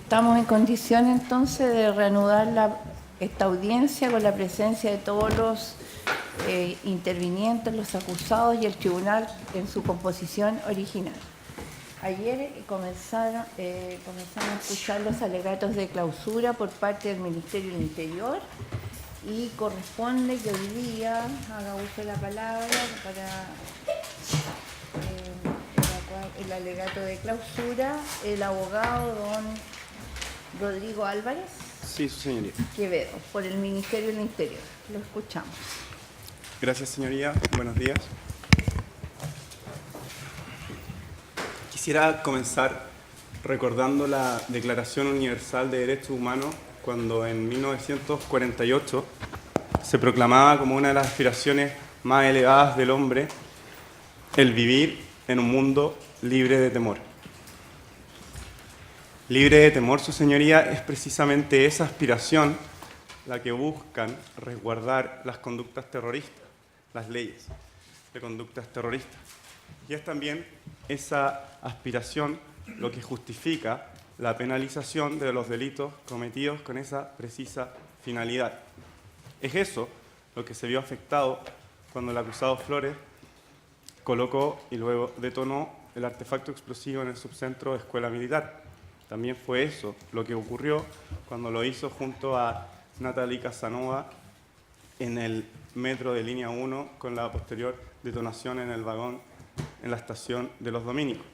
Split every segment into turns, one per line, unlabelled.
Estamos en condición entonces de reanudar esta audiencia con la presencia de todos los intervinientes, los acusados y el tribunal en su composición original. Ayer comenzamos a escuchar los alegatos de clausura por parte del Ministerio del Interior y corresponde que hoy día haga uso de la palabra para el alegato de clausura el abogado don Rodrigo Álvarez.
Sí, su señoría.
Quevedo, por el Ministerio del Interior. Lo escuchamos.
Gracias, señoría. Buenos días. Quisiera comenzar recordando la Declaración Universal de Derechos Humanos, cuando en 1948 se proclamaba como una de las aspiraciones más elevadas del hombre el vivir en un mundo libre de temor. Libre de temor, su señoría, es precisamente esa aspiración la que buscan resguardar las conductas terroristas, las leyes de conductas terroristas. Y es también esa aspiración lo que justifica la penalización de los delitos cometidos con esa precisa finalidad. Es eso lo que se vio afectado cuando el acusado Flores colocó y luego detonó el artefacto explosivo en el subcentro de Escuela Militar. También fue eso lo que ocurrió cuando lo hizo junto a Natalie Casanova en el metro de línea 1 con la posterior detonación en el vagón en la estación de Los Dominicos.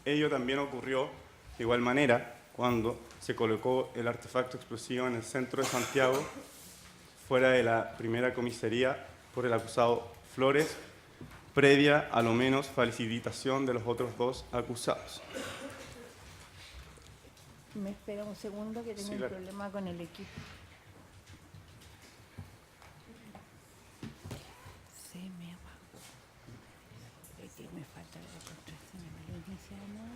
Ello también ocurrió de igual manera cuando se colocó el artefacto explosivo en el centro de Santiago, fuera de la primera comisaría por el acusado Flores, previa a lo menos facilitación de los otros dos acusados.
Me espera un segundo que tengo un problema con el equipo. Se me apagó. Me falta la contraseña. ¿Me lo inicia de nuevo?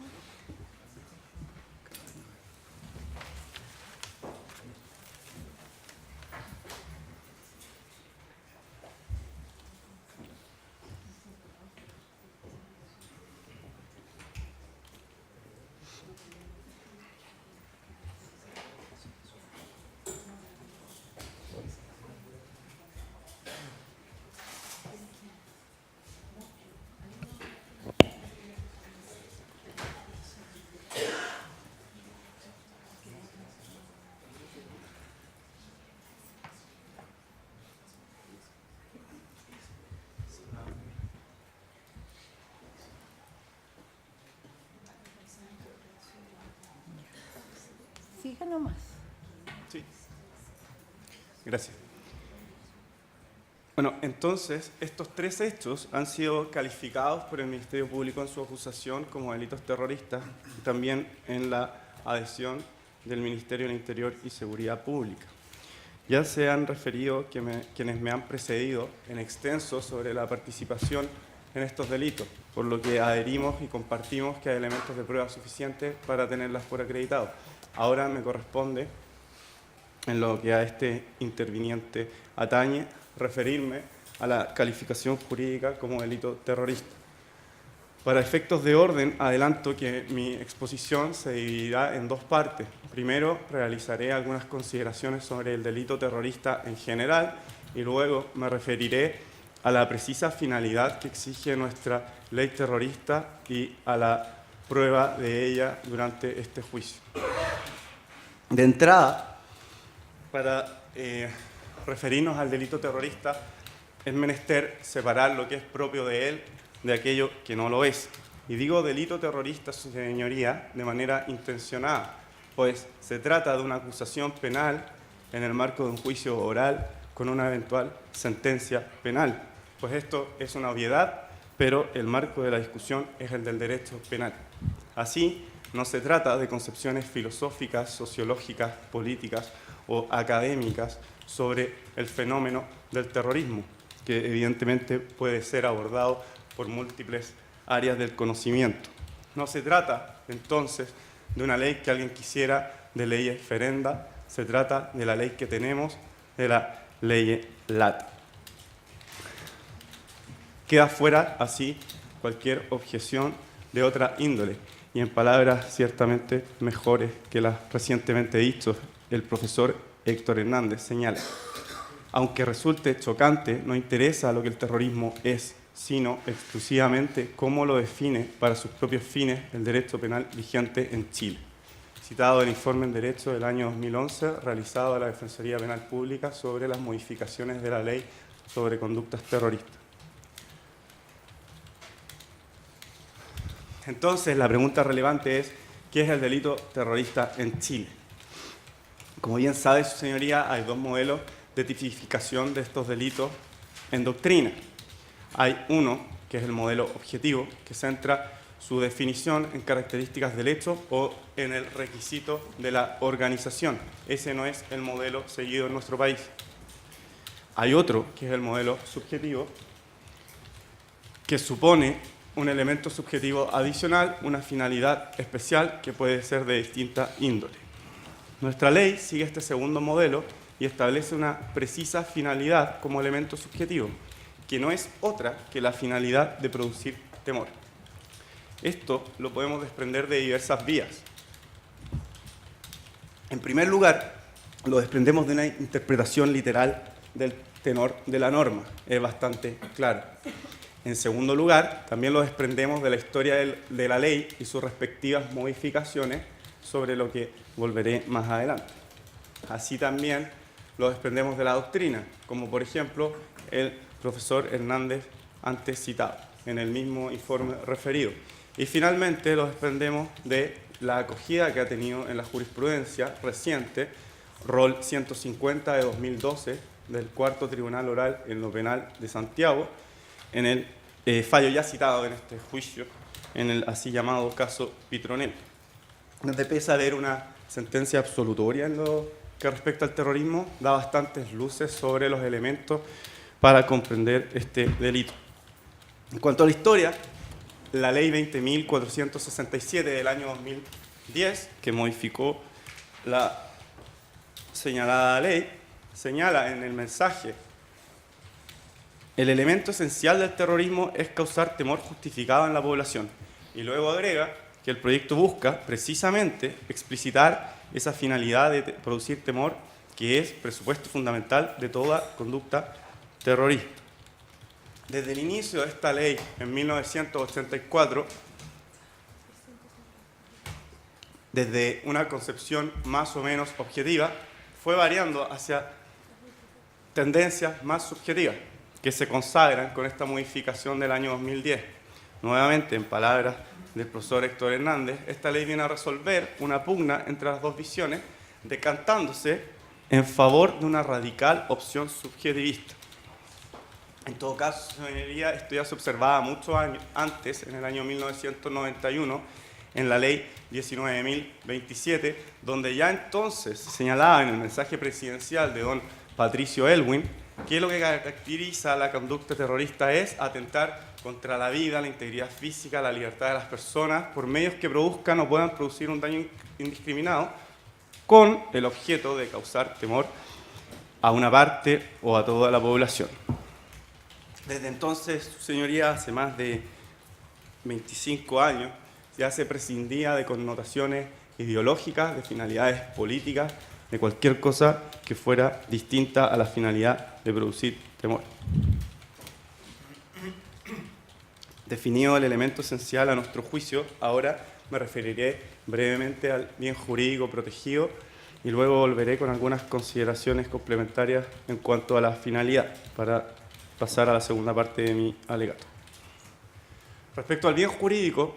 Siga nomás.
Sí. Gracias. Bueno, entonces, estos tres hechos han sido calificados por el Ministerio Público en su acusación como delitos terroristas y también en la adhesión del Ministerio del Interior y Seguridad Pública. Ya se han referido quienes me han precedido en extenso sobre la participación en estos delitos, por lo que adherimos y compartimos que hay elementos de prueba suficientes para tenerlas por acreditado. Ahora me corresponde, en lo que a este interviniente atañe, referirme a la calificación jurídica como delito terrorista. Para efectos de orden, adelanto que mi exposición se dividirá en dos partes. Primero, realizaré algunas consideraciones sobre el delito terrorista en general y luego me referiré a la precisa finalidad que exige nuestra ley terrorista y a la prueba de ella durante este juicio. De entrada, para referirnos al delito terrorista, es menester separar lo que es propio de él de aquello que no lo es. Y digo delito terrorista, su señoría, de manera intencionada, pues se trata de una acusación penal en el marco de un juicio oral con una eventual sentencia penal. Pues esto es una obviedad, pero el marco de la discusión es el del derecho penal. Así, no se trata de concepciones filosóficas, sociológicas, políticas o académicas sobre el fenómeno del terrorismo, que evidentemente puede ser abordado por múltiples áreas del conocimiento. No se trata, entonces, de una ley que alguien quisiera de ley ferenda, se trata de la ley que tenemos, de la ley LAT. Queda fuera, así, cualquier objeción de otra índole. y en palabras ciertamente mejores que las recientemente dichas, el profesor Héctor Hernández señala: aunque resulte chocante, no interesa lo que el terrorismo es, sino exclusivamente cómo lo define para sus propios fines el derecho penal vigente en Chile. Citado el informe en Derecho del año 2011, realizado a la Defensoría Penal Pública sobre las modificaciones de la Ley sobre Conductas Terroristas. Entonces, la pregunta relevante es: ¿qué es el delito terrorista en Chile? Como bien sabe su señoría, hay dos modelos de tipificación de estos delitos en doctrina. Hay uno, que es el modelo objetivo, que centra su definición en características del hecho o en el requisito de la organización. Ese no es el modelo seguido en nuestro país. Hay otro, que es el modelo subjetivo, que supone un elemento subjetivo adicional, una finalidad especial que puede ser de distinta índole. Nuestra ley sigue este segundo modelo y establece una precisa finalidad como elemento subjetivo, que no es otra que la finalidad de producir temor. Esto lo podemos desprender de diversas vías. En primer lugar, lo desprendemos de una interpretación literal del tenor de la norma, es bastante claro. En segundo lugar, también lo desprendemos de la historia de la ley y sus respectivas modificaciones, sobre lo que volveré más adelante. Así también lo desprendemos de la doctrina, como por ejemplo el profesor Hernández antes citado, en el mismo informe referido. Y finalmente lo desprendemos de la acogida que ha tenido en la jurisprudencia reciente, Rol 150 de 2012, del Cuarto Tribunal Oral en lo Penal de Santiago, en el fallo ya citado en este juicio, en el así llamado caso Pitronel, donde pese a haber una sentencia absolutoria en lo que respecta al terrorismo, da bastantes luces sobre los elementos para comprender este delito. En cuanto a la historia, la ley 20.467 del año 2010, que modificó la señalada ley, señala en el mensaje: el elemento esencial del terrorismo es causar temor justificado en la población. Y luego agrega que el proyecto busca precisamente explicitar esa finalidad de producir temor, que es presupuesto fundamental de toda conducta terrorista. Desde el inicio de esta ley, en 1984, desde una concepción más o menos objetiva, fue variando hacia tendencias más subjetivas, que se consagran con esta modificación del año 2010. Nuevamente, en palabras del profesor Héctor Hernández, esta ley viene a resolver una pugna entre las dos visiones, decantándose en favor de una radical opción subjetivista. En todo caso, señoría, esto ya se observaba muchos años antes, en el año 1991, en la ley 19.027, donde ya entonces se señalaba en el mensaje presidencial de don Patricio Aylwin que lo que caracteriza a la conducta terrorista es atentar contra la vida, la integridad física, la libertad de las personas, por medios que produzcan o puedan producir un daño indiscriminado, con el objeto de causar temor a una parte o a toda la población. Desde entonces, señoría, hace más de 25 años, ya se prescindía de connotaciones ideológicas, de finalidades políticas, de cualquier cosa que fuera distinta a la finalidad de producir temor. Definido el elemento esencial a nuestro juicio, ahora me referiré brevemente al bien jurídico protegido y luego volveré con algunas consideraciones complementarias en cuanto a la finalidad, para pasar a la segunda parte de mi alegato. Respecto al bien jurídico,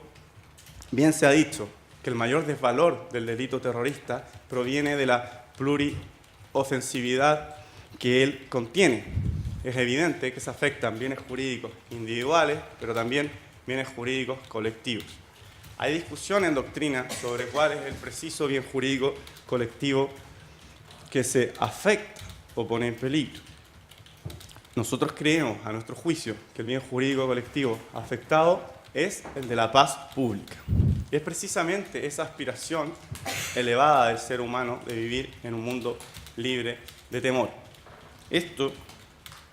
bien se ha dicho que el mayor desvalor del delito terrorista proviene de la pluriofensividad que él contiene. Es evidente que se afectan bienes jurídicos individuales, pero también bienes jurídicos colectivos. Hay discusión en doctrina sobre cuál es el preciso bien jurídico colectivo que se afecta o pone en peligro. Nosotros creemos, a nuestro juicio, que el bien jurídico colectivo afectado es el de la paz pública. Y es precisamente esa aspiración elevada del ser humano de vivir en un mundo libre de temor. Esto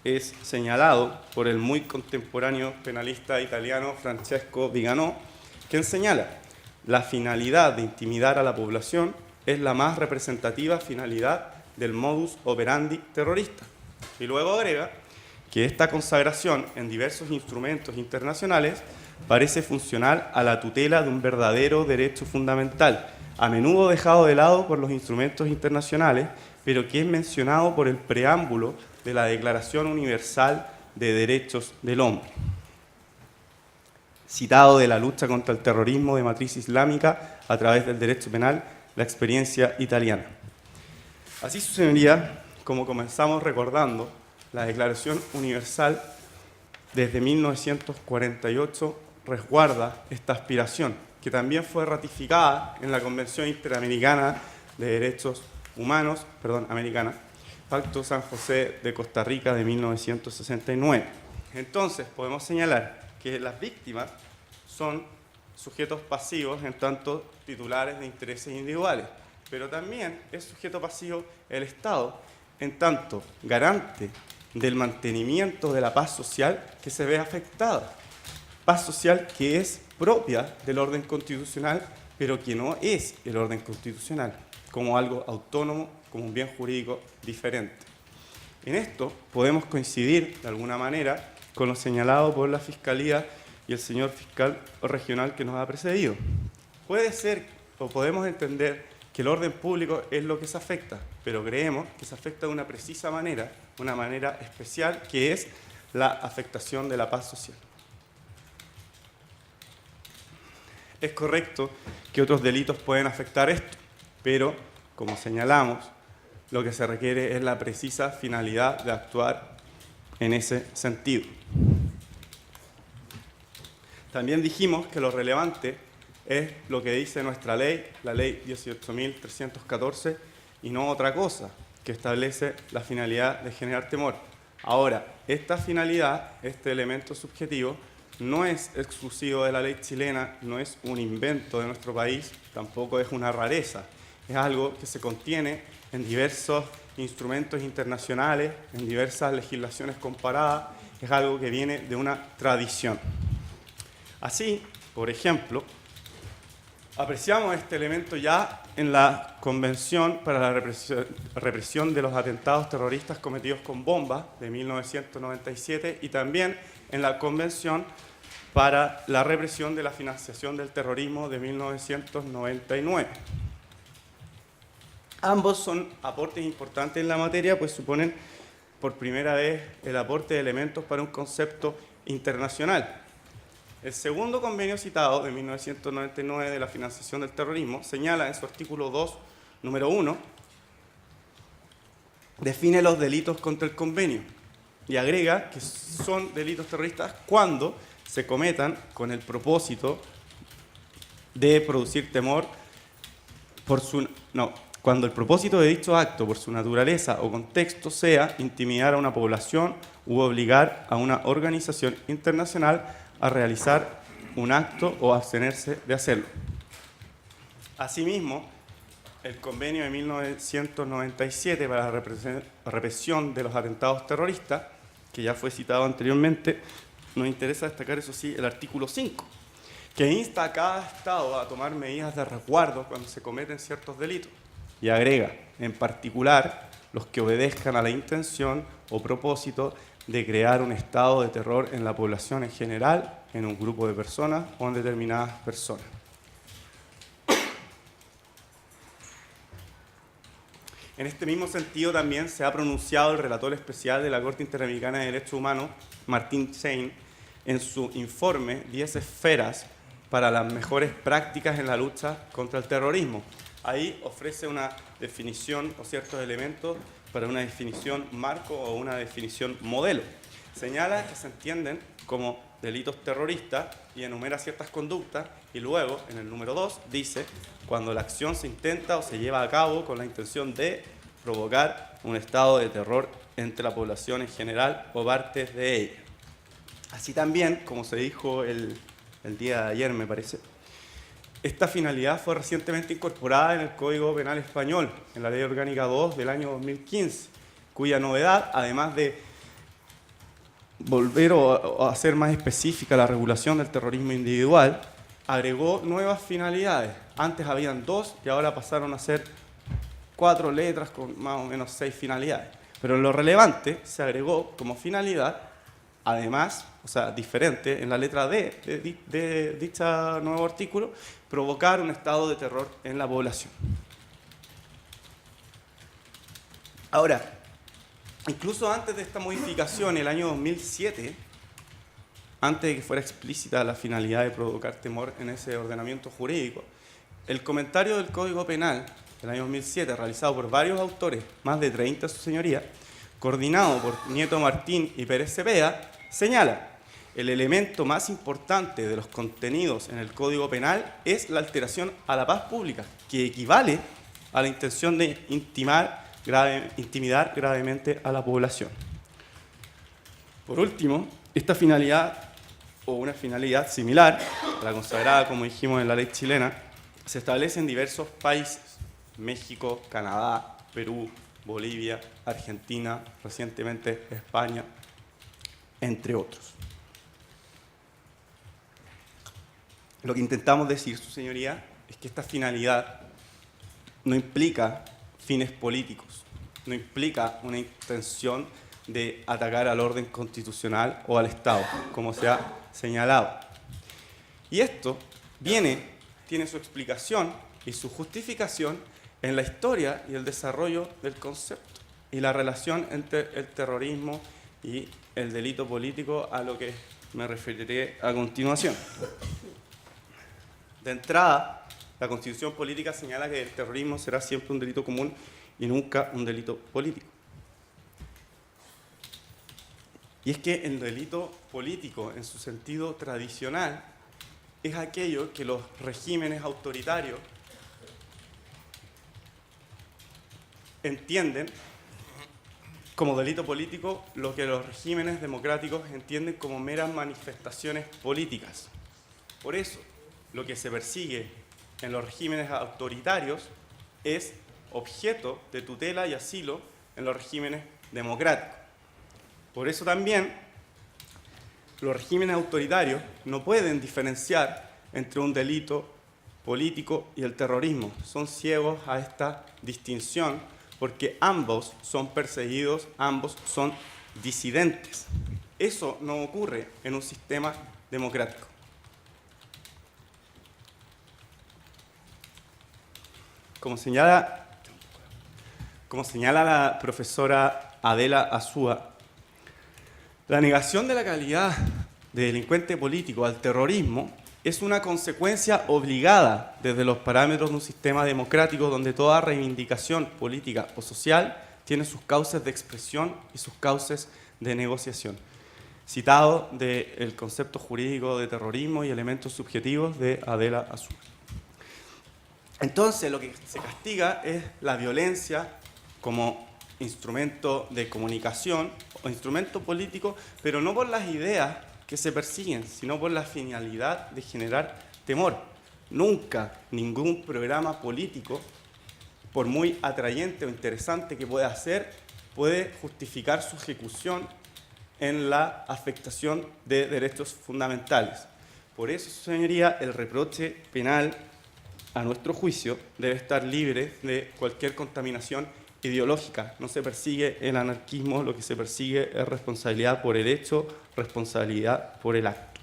es señalado por el muy contemporáneo penalista italiano Francesco Viganò, quien señala: la finalidad de intimidar a la población es la más representativa finalidad del modus operandi terrorista. Y luego agrega que esta consagración en diversos instrumentos internacionales parece funcional a la tutela de un verdadero derecho fundamental, a menudo dejado de lado por los instrumentos internacionales, pero que es mencionado por el preámbulo de la Declaración Universal de Derechos del Hombre, citado de la lucha contra el terrorismo de matriz islámica a través del derecho penal, la experiencia italiana. Así, su señoría, como comenzamos recordando, la Declaración Universal desde 1948 resguarda esta aspiración, que también fue ratificada en la Convención Interamericana de Derechos Humanos, americana, Pacto San José de Costa Rica de 1969. Entonces, podemos señalar que las víctimas son sujetos pasivos en tanto titulares de intereses individuales, pero también es sujeto pasivo el Estado en tanto garante del mantenimiento de la paz social que se ve afectada. Paz social que es propia del orden constitucional, pero que no es el orden constitucional, como algo autónomo, como un bien jurídico diferente. En esto podemos coincidir, de alguna manera, con lo señalado por la Fiscalía y el señor fiscal regional que nos ha precedido. Puede ser, o podemos entender, que el orden público es lo que se afecta, pero creemos que se afecta de una precisa manera, una manera especial, que es la afectación de la paz social. Es correcto que otros delitos pueden afectar esto, pero, como señalamos, lo que se requiere es la precisa finalidad de actuar en ese sentido. También dijimos que lo relevante es lo que dice nuestra ley, la ley 18.314, y no otra cosa, que establece la finalidad de generar temor. Ahora, esta finalidad, este elemento subjetivo, no es exclusivo de la ley chilena, no es un invento de nuestro país, tampoco es una rareza. Es algo que se contiene en diversos instrumentos internacionales, en diversas legislaciones comparadas, es algo que viene de una tradición. Así, por ejemplo, apreciamos este elemento ya en la Convención para la represión de los atentados terroristas cometidos con bombas de 1997 y también en la Convención para la represión de la financiación del terrorismo de 1999. Ambos son aportes importantes en la materia, pues suponen por primera vez el aporte de elementos para un concepto internacional. El segundo convenio citado de 1999 de la financiación del terrorismo señala en su artículo 2, número 1, define los delitos contra el convenio y agrega que son delitos terroristas cuando se cometan con el propósito de producir temor cuando el propósito de dicho acto por su naturaleza o contexto sea intimidar a una población u obligar a una organización internacional a realizar un acto o abstenerse de hacerlo. Asimismo, el convenio de 1997 para la represión de los atentados terroristas, que ya fue citado anteriormente, nos interesa destacar, eso sí, el artículo 5, que insta a cada Estado a tomar medidas de resguardo cuando se cometen ciertos delitos, y agrega, en particular, los que obedezcan a la intención o propósito de crear un estado de terror en la población en general, en un grupo de personas o en determinadas personas. En este mismo sentido también se ha pronunciado el relator especial de la Corte Interamericana de Derechos Humanos, Martin Schein, en su informe 10 esferas para las mejores prácticas en la lucha contra el terrorismo. Ahí ofrece una definición o ciertos elementos para una definición marco o una definición modelo. Señala que se entienden como delitos terroristas y enumera ciertas conductas y luego, en el número 2, dice cuando la acción se intenta o se lleva a cabo con la intención de provocar un estado de terror entre la población en general o partes de ella. Así también, como se dijo el día de ayer, me parece, esta finalidad fue recientemente incorporada en el Código Penal Español, en la Ley Orgánica 2 del año 2015, cuya novedad, además de volver o hacer más específica la regulación del terrorismo individual, agregó nuevas finalidades. Antes habían 2 y ahora pasaron a ser 4 letras con más o menos 6 finalidades. Pero lo relevante se agregó como finalidad, además, o sea, diferente, en la letra D de dicho nuevo artículo, provocar un estado de terror en la población. Ahora, incluso antes de esta modificación, el año 2007, antes de que fuera explícita la finalidad de provocar temor en ese ordenamiento jurídico, el comentario del Código Penal del año 2007, realizado por varios autores, más de 30 su señoría, coordinado por Nieto Martín y Pérez Cepeda, señala: el elemento más importante de los contenidos en el Código Penal es la alteración a la paz pública, que equivale a la intención de intimidar gravemente a la población. Por último, esta finalidad, o una finalidad similar a la consagrada, como dijimos, en la ley chilena, se establece en diversos países: México, Canadá, Perú, Bolivia, Argentina, recientemente España, entre otros. Lo que intentamos decir, su señoría, es que esta finalidad no implica fines políticos, no implica una intención de atacar al orden constitucional o al Estado, como se ha señalado. Y esto tiene su explicación y su justificación en la historia y el desarrollo del concepto y la relación entre el terrorismo y el delito político, a lo que me referiré a continuación. De entrada, la Constitución política señala que el terrorismo será siempre un delito común y nunca un delito político. Y es que el delito político, en su sentido tradicional, es aquello que los regímenes autoritarios entienden como delito político lo que los regímenes democráticos entienden como meras manifestaciones políticas. Por eso, lo que se persigue en los regímenes autoritarios es objeto de tutela y asilo en los regímenes democráticos. Por eso también los regímenes autoritarios no pueden diferenciar entre un delito político y el terrorismo. Son ciegos a esta distinción porque ambos son perseguidos, ambos son disidentes. Eso no ocurre en un sistema democrático. Como señala la profesora Adela Azúa, la negación de la calidad de delincuente político al terrorismo es una consecuencia obligada desde los parámetros de un sistema democrático donde toda reivindicación política o social tiene sus cauces de expresión y sus cauces de negociación. Citado del concepto jurídico de terrorismo y elementos subjetivos de Adela Azúa. Entonces, lo que se castiga es la violencia como instrumento de comunicación o instrumento político, pero no por las ideas que se persiguen, sino por la finalidad de generar temor. Nunca ningún programa político, por muy atrayente o interesante que pueda ser, puede justificar su ejecución en la afectación de derechos fundamentales. Por eso, señoría, el reproche penal, a nuestro juicio, debe estar libre de cualquier contaminación ideológica. No se persigue el anarquismo, lo que se persigue es responsabilidad por el hecho, responsabilidad por el acto.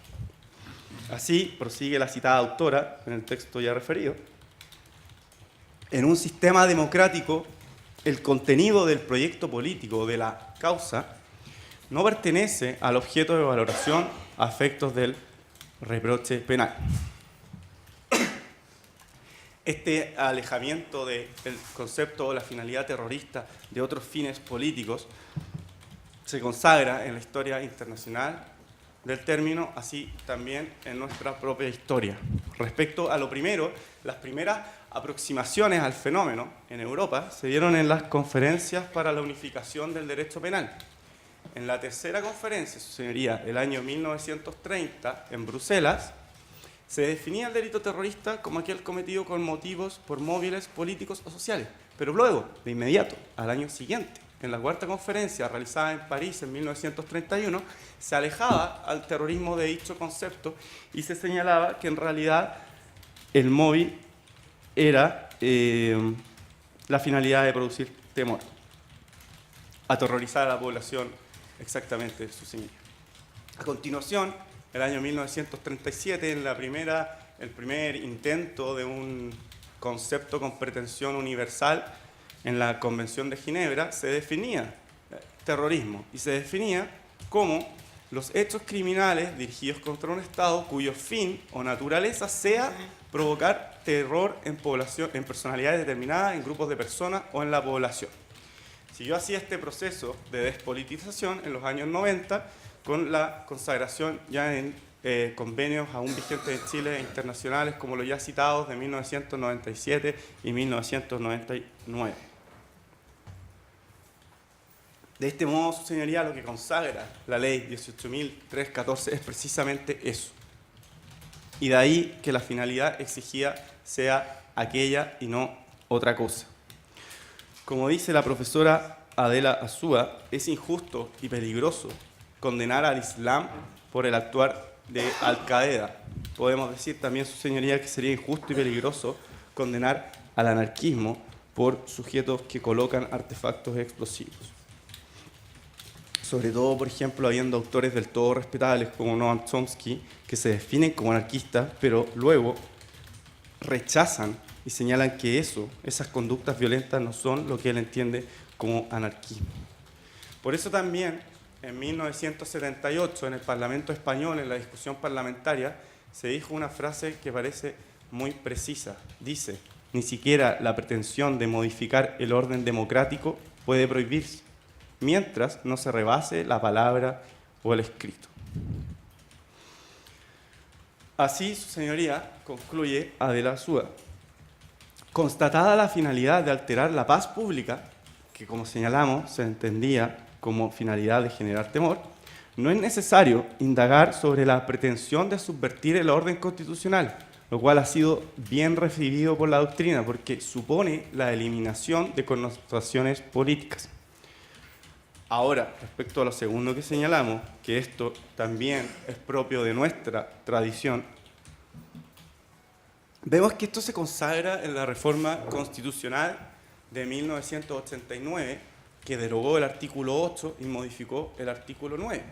Así prosigue la citada autora en el texto ya referido. En un sistema democrático, el contenido del proyecto político de la causa no pertenece al objeto de valoración a efectos del reproche penal. Este alejamiento del concepto o la finalidad terrorista de otros fines políticos se consagra en la historia internacional del término, así también en nuestra propia historia. Respecto a lo primero, las primeras aproximaciones al fenómeno en Europa se dieron en las conferencias para la unificación del derecho penal. En la tercera conferencia, su señoría, el año 1930, en Bruselas, se definía el delito terrorista como aquel cometido con motivos por móviles políticos o sociales. Pero luego, de inmediato, al año siguiente, en la cuarta conferencia realizada en París en 1931, se alejaba al terrorismo de dicho concepto y se señalaba que en realidad el móvil era la finalidad de producir temor, aterrorizar a la población, exactamente su señalidad. A continuación, el año 1937, en el primer intento de un concepto con pretensión universal en la Convención de Ginebra, se definía terrorismo y se definía como los hechos criminales dirigidos contra un Estado cuyo fin o naturaleza sea provocar terror en personalidades determinadas, en grupos de personas o en la población. Siguió así este proceso de despolitización en los años 90 con la consagración ya en convenios aún vigentes en Chile e internacionales como los ya citados de 1997 y 1999. De este modo, su señoría, lo que consagra la ley 18.314 es precisamente eso. Y de ahí que la finalidad exigida sea aquella y no otra cosa. Como dice la profesora Adela Azúa, es injusto y peligroso condenar al Islam por el actuar de Al-Qaeda. Podemos decir también, su señoría, que sería injusto y peligroso condenar al anarquismo por sujetos que colocan artefactos explosivos. Sobre todo, por ejemplo, habiendo autores del todo respetables como Noam Chomsky, que se definen como anarquistas, pero luego rechazan y señalan que esas conductas violentas no son lo que él entiende como anarquismo. Por eso también, en 1978, en el Parlamento español, en la discusión parlamentaria, se dijo una frase que parece muy precisa. Dice: ni siquiera la pretensión de modificar el orden democrático puede prohibirse, mientras no se rebase la palabra o el escrito. Así, su señoría, concluye Adela Azúa. Constatada la finalidad de alterar la paz pública, que como señalamos se entendía como finalidad de generar temor, no es necesario indagar sobre la pretensión de subvertir el orden constitucional, lo cual ha sido bien recibido por la doctrina porque supone la eliminación de connotaciones políticas. Ahora, respecto a lo segundo que señalamos, que esto también es propio de nuestra tradición, vemos que esto se consagra en la reforma constitucional de 1989, que derogó el artículo 8 y modificó el artículo 9.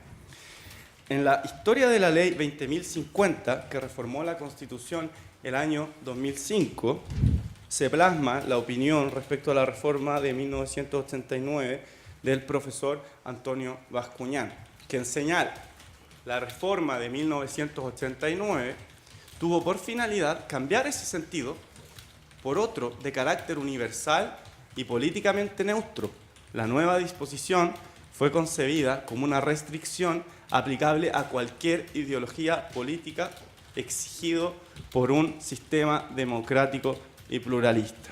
En la historia de la ley 20.050, que reformó la Constitución el año 2005, se plasma la opinión respecto a la reforma de 1989 del profesor Antonio Bascuñán, quien señala: la reforma de 1989 tuvo por finalidad cambiar ese sentido por otro de carácter universal y políticamente neutro. La nueva disposición fue concebida como una restricción aplicable a cualquier ideología política exigido por un sistema democrático y pluralista.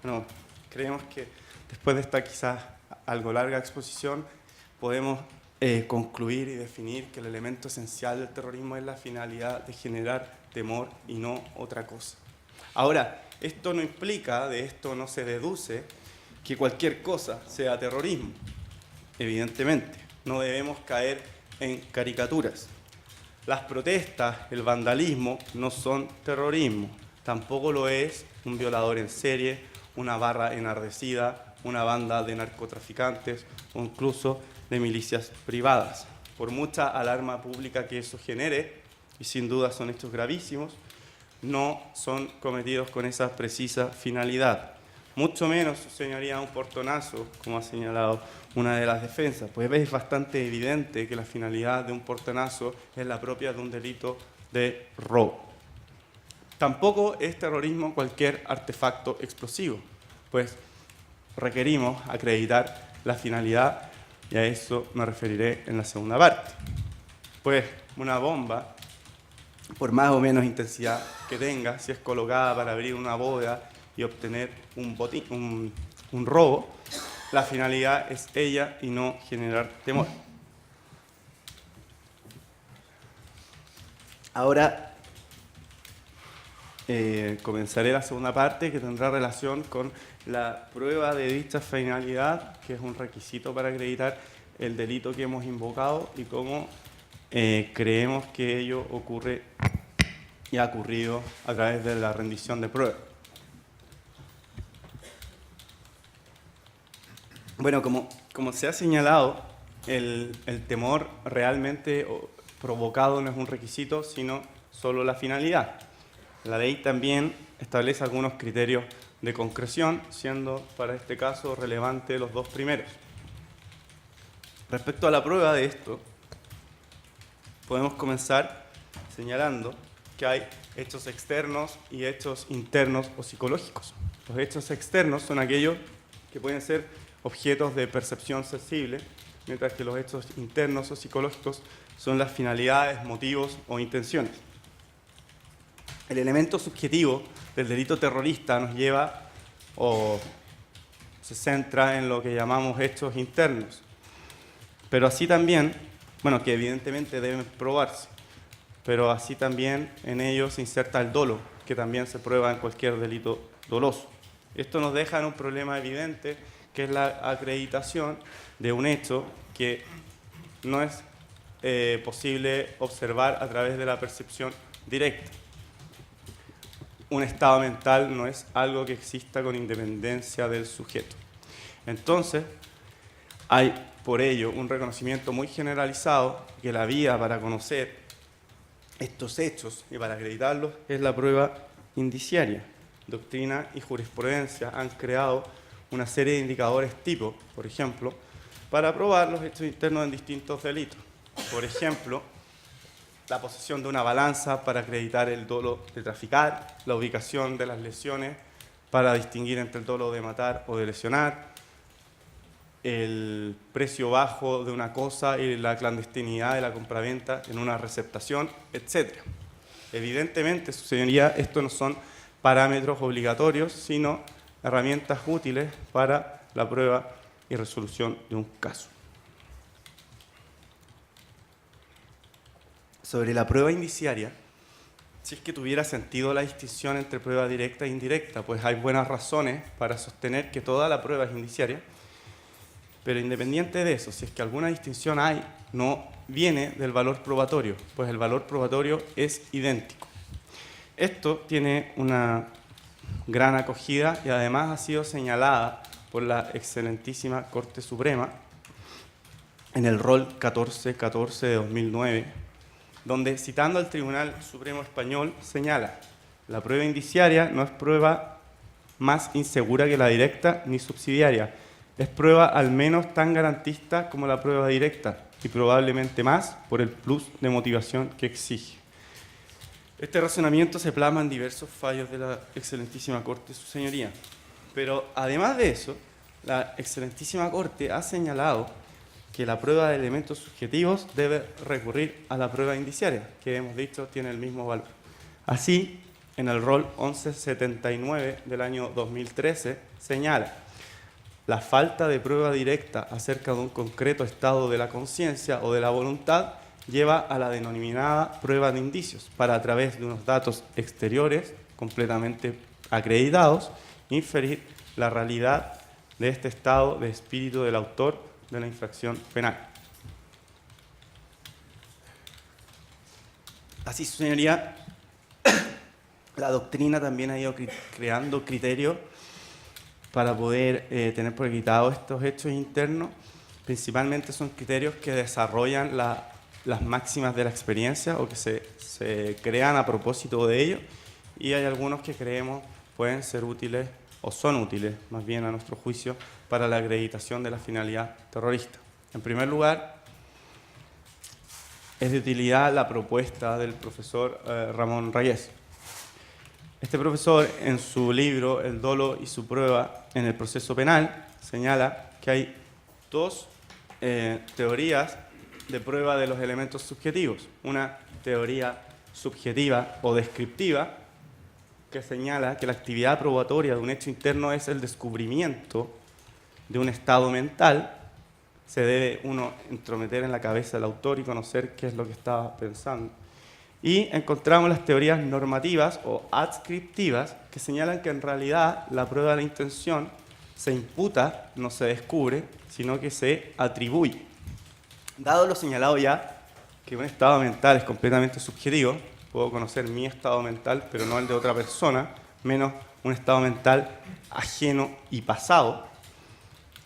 Bueno, creemos que después de esta quizás algo larga exposición, podemos concluir y definir que el elemento esencial del terrorismo es la finalidad de generar temor y no otra cosa. Ahora, esto no implica, de esto no se deduce, que cualquier cosa sea terrorismo. Evidentemente, no debemos caer en caricaturas. Las protestas, el vandalismo, no son terrorismo. Tampoco lo es un violador en serie, una barra enardecida, una banda de narcotraficantes o incluso de milicias privadas. Por mucha alarma pública que eso genere, y sin duda son hechos gravísimos, no son cometidos con esa precisa finalidad. Mucho menos, su señoría, un portonazo, como ha señalado una de las defensas, pues es bastante evidente que la finalidad de un portonazo es la propia de un delito de robo. Tampoco es terrorismo cualquier artefacto explosivo, pues requerimos acreditar la finalidad y a eso me referiré en la segunda parte. Pues una bomba, por más o menos intensidad que tenga, si es colocada para abrir una bóveda y obtener un robo, la finalidad es ella y no generar temor. Ahora, comenzaré la segunda parte, que tendrá relación con la prueba de dicha finalidad, que es un requisito para acreditar el delito que hemos invocado y cómo creemos que ello ocurre y ha ocurrido a través de la rendición de prueba. Bueno, como se ha señalado, el temor realmente provocado no es un requisito, sino solo la finalidad. La ley también establece algunos criterios de concreción, siendo para este caso relevantes los dos primeros. Respecto a la prueba de esto, podemos comenzar señalando que hay hechos externos y hechos internos o psicológicos. Los hechos externos son aquellos que pueden ser objetos de percepción sensible, mientras que los hechos internos o psicológicos son las finalidades, motivos o intenciones. El elemento subjetivo del delito terrorista nos lleva o se centra en lo que llamamos hechos internos, pero así también, bueno, que evidentemente deben probarse, pero así también en ellos se inserta el dolo, que también se prueba en cualquier delito doloso. Esto nos deja en un problema evidente, que es la acreditación de un hecho que no es posible observar a través de la percepción directa. Un estado mental no es algo que exista con independencia del sujeto. Entonces, hay por ello un reconocimiento muy generalizado que la vía para conocer estos hechos y para acreditarlos es la prueba indiciaria. Doctrina y jurisprudencia han creado una serie de indicadores tipo, por ejemplo, para probar los hechos internos en distintos delitos. Por ejemplo, la posesión de una balanza para acreditar el dolo de traficar, la ubicación de las lesiones para distinguir entre el dolo de matar o de lesionar, el precio bajo de una cosa y la clandestinidad de la compraventa en una receptación, etc. Evidentemente, su señoría, estos no son parámetros obligatorios, sino herramientas útiles para la prueba y resolución de un caso. Sobre la prueba indiciaria, si es que tuviera sentido la distinción entre prueba directa e indirecta, pues hay buenas razones para sostener que toda la prueba es indiciaria, pero independiente de eso, si es que alguna distinción hay, no viene del valor probatorio, pues el valor probatorio es idéntico. Esto tiene una gran acogida y además ha sido señalada por la excelentísima Corte Suprema en el rol 1414 de 2009, donde, citando al Tribunal Supremo Español, señala: la prueba indiciaria no es prueba más insegura que la directa ni subsidiaria, es prueba al menos tan garantista como la prueba directa y probablemente más por el plus de motivación que exige. Este razonamiento se plasma en diversos fallos de la excelentísima Corte, su señoría. Pero además de eso, la excelentísima Corte ha señalado que la prueba de elementos subjetivos debe recurrir a la prueba indiciaria, que hemos dicho tiene el mismo valor. Así, en el rol 1179 del año 2013, señala: la falta de prueba directa acerca de un concreto estado de la conciencia o de la voluntad lleva a la denominada prueba de indicios, para a través de unos datos exteriores completamente acreditados, inferir la realidad de este estado de espíritu del autor de la infracción penal. Así, su señoría, la doctrina también ha ido creando criterios para poder tener por acreditados estos hechos internos. Principalmente son criterios que desarrollan las máximas de la experiencia o que se crean a propósito de ello, y hay algunos que creemos pueden ser útiles o son útiles, más bien a nuestro juicio, para la acreditación de la finalidad terrorista. En primer lugar, es de utilidad la propuesta del profesor Ramón Reyes. Este profesor, en su libro El dolo y su prueba en el proceso penal, señala que hay dos teorías de prueba de los elementos subjetivos. Una teoría subjetiva o descriptiva, que señala que la actividad probatoria de un hecho interno es el descubrimiento de un estado mental. Se debe uno entrometer en la cabeza del autor y conocer qué es lo que estaba pensando. Y encontramos las teorías normativas o adscriptivas que señalan que en realidad la prueba de la intención se imputa, no se descubre, sino que se atribuye. Dado lo señalado ya, que un estado mental es completamente subjetivo, puedo conocer mi estado mental, pero no el de otra persona, menos un estado mental ajeno y pasado,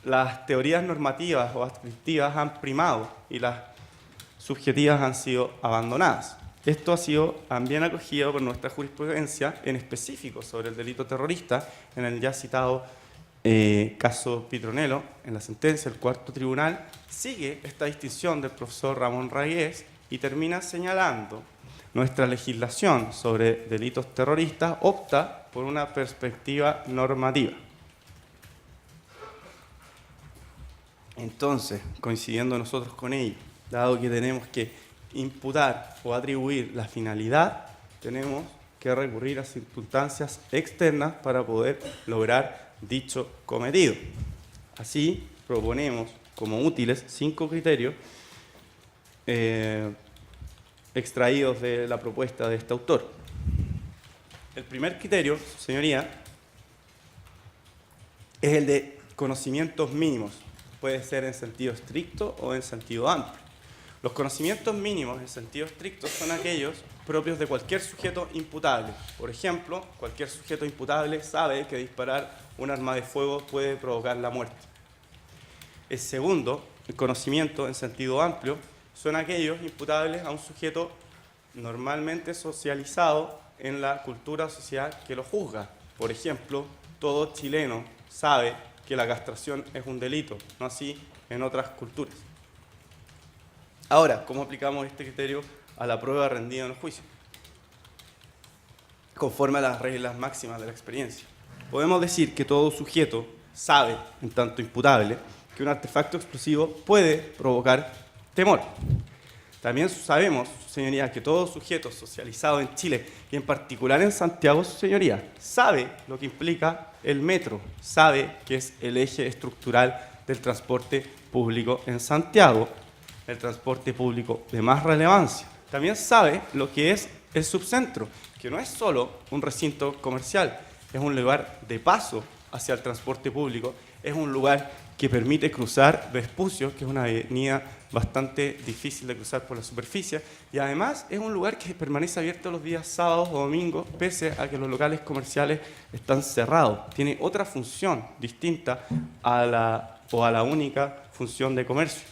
las teorías normativas o adscriptivas han primado y las subjetivas han sido abandonadas. Esto ha sido también acogido por nuestra jurisprudencia, en específico sobre el delito terrorista, en el ya citado caso Pitronello. En la sentencia del cuarto tribunal sigue esta distinción del profesor Ramón Rayés y termina señalando: nuestra legislación sobre delitos terroristas opta por una perspectiva normativa. Entonces, coincidiendo nosotros con ello, dado que tenemos que imputar o atribuir la finalidad, tenemos que recurrir a circunstancias externas para poder lograr dicho cometido. Así, proponemos como útiles 5 criterios extraídos de la propuesta de este autor. El primer criterio, señoría, es el de conocimientos mínimos. Puede ser en sentido estricto o en sentido amplio. Los conocimientos mínimos en sentido estricto son aquellos propios de cualquier sujeto imputable. Por ejemplo, cualquier sujeto imputable sabe que disparar un arma de fuego puede provocar la muerte. El segundo, el conocimiento en sentido amplio, son aquellos imputables a un sujeto normalmente socializado en la cultura o sociedad que lo juzga. Por ejemplo, todo chileno sabe que la castración es un delito, no así en otras culturas. Ahora, ¿cómo aplicamos este criterio a la prueba rendida en el juicio? Conforme a las reglas máximas de la experiencia. Podemos decir que todo sujeto sabe, en tanto imputable, que un artefacto explosivo puede provocar temor. También sabemos, señoría, que todo sujeto socializado en Chile, y en particular en Santiago, señoría, sabe lo que implica el metro, sabe que es el eje estructural del transporte público en Santiago, el transporte público de más relevancia. También sabe lo que es el subcentro, que no es solo un recinto comercial, es un lugar de paso hacia el transporte público, es un lugar que permite cruzar Vespucio, que es una avenida bastante difícil de cruzar por la superficie, y además es un lugar que permanece abierto los días sábados o domingos, pese a que los locales comerciales están cerrados. Tiene otra función distinta a la única función de comercio.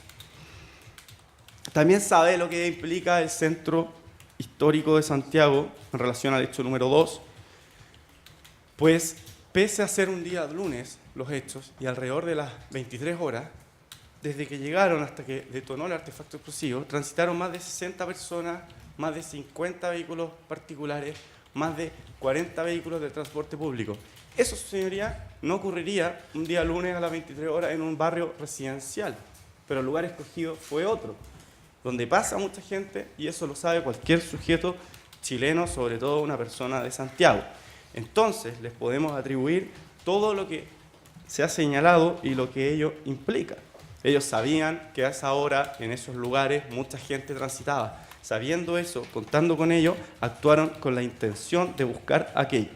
También sabe lo que implica el centro histórico de Santiago en relación al hecho número 2, pues pese a ser un día lunes los hechos y alrededor de las 23 horas, desde que llegaron hasta que detonó el artefacto explosivo, transitaron más de 60 personas, más de 50 vehículos particulares, más de 40 vehículos de transporte público. Eso, señoría, no ocurriría un día lunes a las 23 horas en un barrio residencial, pero el lugar escogido fue otro, donde pasa mucha gente, y eso lo sabe cualquier sujeto chileno, sobre todo una persona de Santiago. Entonces, les podemos atribuir todo lo que se ha señalado y lo que ello implica. Ellos sabían que a esa hora, en esos lugares, mucha gente transitaba. Sabiendo eso, contando con ello, actuaron con la intención de buscar aquello.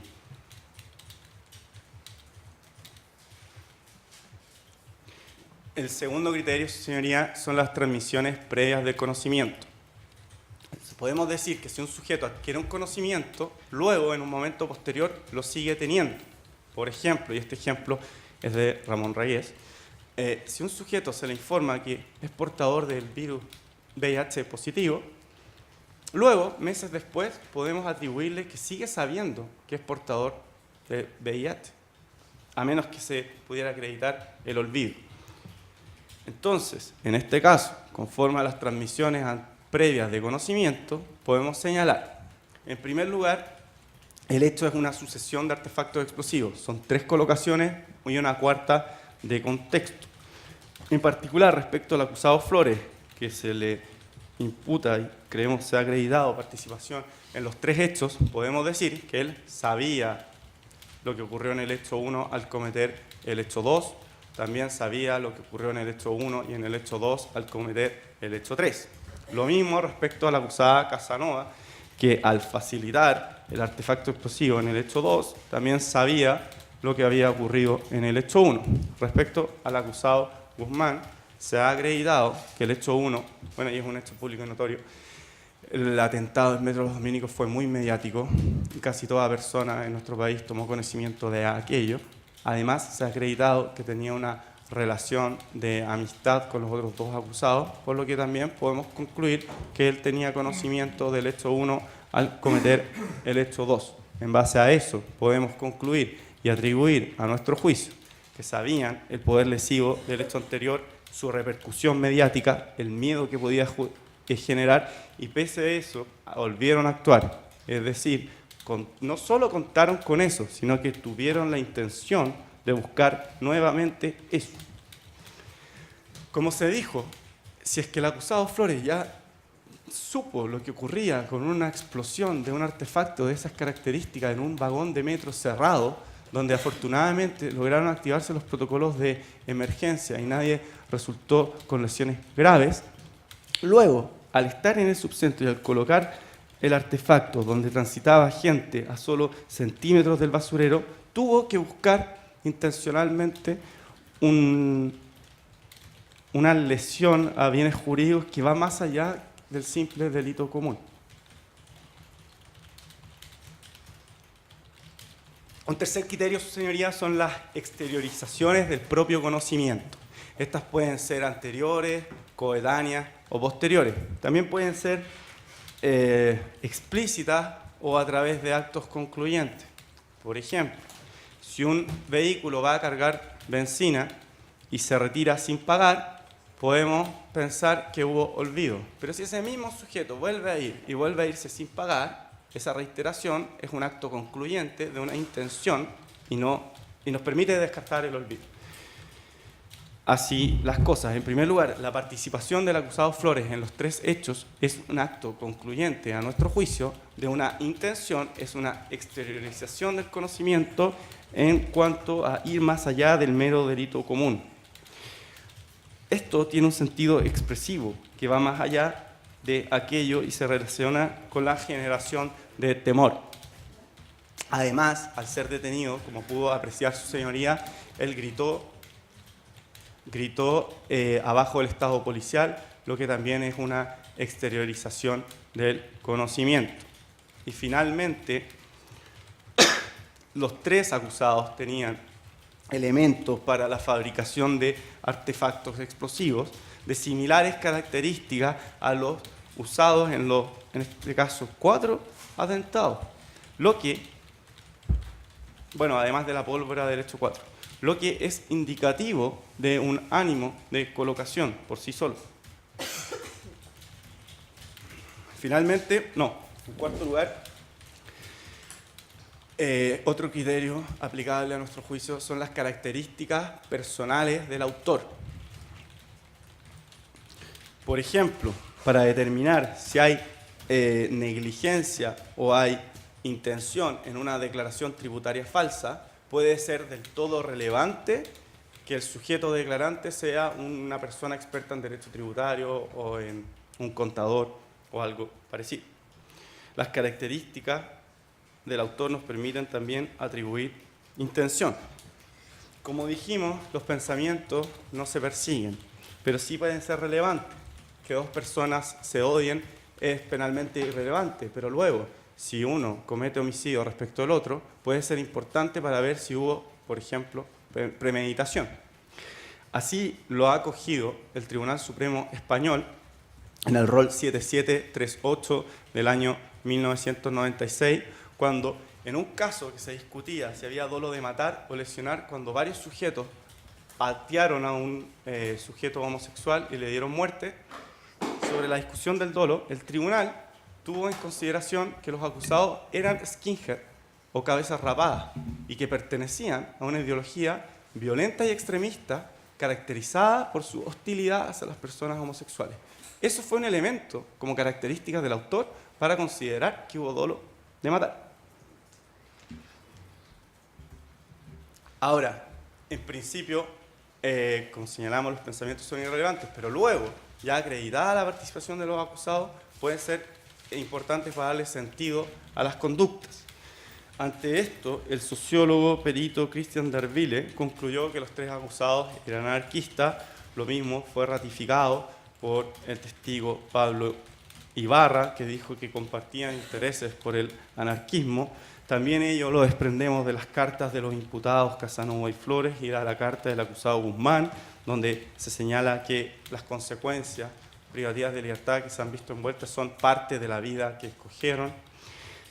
El segundo criterio, señoría, son las transmisiones previas de conocimiento. Podemos decir que si un sujeto adquiere un conocimiento, luego, en un momento posterior, lo sigue teniendo. Por ejemplo, y este ejemplo es de Ramón Rayés, si un sujeto se le informa que es portador del virus VIH positivo, luego, meses después, podemos atribuirle que sigue sabiendo que es portador de VIH, a menos que se pudiera acreditar el olvido. Entonces, en este caso, conforme a las transmisiones previas de conocimiento, podemos señalar, en primer lugar, el hecho es una sucesión de artefactos explosivos. Son 3 colocaciones y una cuarta de contexto. En particular, respecto al acusado Flores, que se le imputa y creemos se ha acreditado participación en los 3 hechos, podemos decir que él sabía lo que ocurrió en el hecho 1 al cometer el hecho 2, también sabía lo que ocurrió en el hecho 1 y en el hecho 2 al cometer el hecho 3. Lo mismo respecto a la acusada Casanova, que al facilitar el artefacto explosivo en el hecho 2, también sabía lo que había ocurrido en el hecho 1. Respecto al acusado Guzmán, se ha acreditado que el hecho 1, bueno, y es un hecho público y notorio, el atentado del Metro Los Dominicos fue muy mediático y casi toda persona en nuestro país tomó conocimiento de aquello. Además, se ha acreditado que tenía una relación de amistad con los otros dos acusados, por lo que también podemos concluir que él tenía conocimiento del hecho 1 al cometer el hecho 2. En base a eso, podemos concluir y atribuir a nuestro juicio que sabían el poder lesivo del hecho anterior, su repercusión mediática, el miedo que podía generar, y pese a eso volvieron a actuar. Es decir, no solo contaron con eso, sino que tuvieron la intención de buscar nuevamente eso. Como se dijo, si es que el acusado Flores ya supo lo que ocurría con una explosión de un artefacto de esas características en un vagón de metro cerrado, donde afortunadamente lograron activarse los protocolos de emergencia y nadie resultó con lesiones graves, luego, al estar en el subcentro y al colocar el artefacto donde transitaba gente a solo centímetros del basurero, tuvo que buscar intencionalmente una lesión a bienes jurídicos que va más allá del simple delito común. Un tercer criterio, su señoría, son las exteriorizaciones del propio conocimiento. Estas pueden ser anteriores, coetáneas o posteriores. También pueden ser explícitas o a través de actos concluyentes. Por ejemplo, si un vehículo va a cargar benzina y se retira sin pagar, podemos pensar que hubo olvido. Pero si ese mismo sujeto vuelve a ir y vuelve a irse sin pagar, esa reiteración es un acto concluyente de una intención y nos permite descartar el olvido. Así las cosas. En primer lugar, la participación del acusado Flores en los tres hechos es un acto concluyente, a nuestro juicio, de una intención, es una exteriorización del conocimiento en cuanto a ir más allá del mero delito común. Esto tiene un sentido expresivo que va más allá de aquello y se relaciona con la generación de temor. Además, al ser detenido, como pudo apreciar su señoría, él gritó abajo del estado policial, lo que también es una exteriorización del conocimiento. Y finalmente, los tres acusados tenían elementos para la fabricación de artefactos explosivos de similares características a los usados en este caso, 4 atentados. Lo que, bueno, además de la pólvora del hecho 4, lo que es indicativo de un ánimo de colocación por sí solo. Finalmente, en cuarto lugar, otro criterio aplicable a nuestro juicio son las características personales del autor. Por ejemplo, para determinar si hay negligencia o hay intención en una declaración tributaria falsa, puede ser del todo relevante que el sujeto declarante sea una persona experta en derecho tributario o en un contador o algo parecido. Las características del autor nos permiten también atribuir intención. Como dijimos, los pensamientos no se persiguen, pero sí pueden ser relevantes. Que dos personas se odien es penalmente irrelevante, pero luego, si uno comete homicidio respecto al otro, puede ser importante para ver si hubo, por ejemplo, premeditación. Así lo ha acogido el Tribunal Supremo Español en el rol 7738 del año 1996, cuando en un caso que se discutía si había dolo de matar o lesionar, cuando varios sujetos patearon a un sujeto homosexual y le dieron muerte, sobre la discusión del dolo, el tribunal tuvo en consideración que los acusados eran skinhead o cabezas rapadas y que pertenecían a una ideología violenta y extremista caracterizada por su hostilidad hacia las personas homosexuales. Eso fue un elemento como característica del autor para considerar que hubo dolo de matar. Ahora, en principio, como señalamos, los pensamientos son irrelevantes, pero luego, ya acreditada la participación de los acusados, pueden ser importantes para darle sentido a las conductas. Ante esto, el sociólogo perito Christian Derville concluyó que los 3 acusados eran anarquistas. Lo mismo fue ratificado por el testigo Pablo Ibarra, que dijo que compartían intereses por el anarquismo. También ello lo desprendemos de las cartas de los imputados Casanova y Flores y de la carta del acusado Guzmán, donde se señala que las consecuencias privativas de libertad que se han visto envueltas son parte de la vida que escogieron.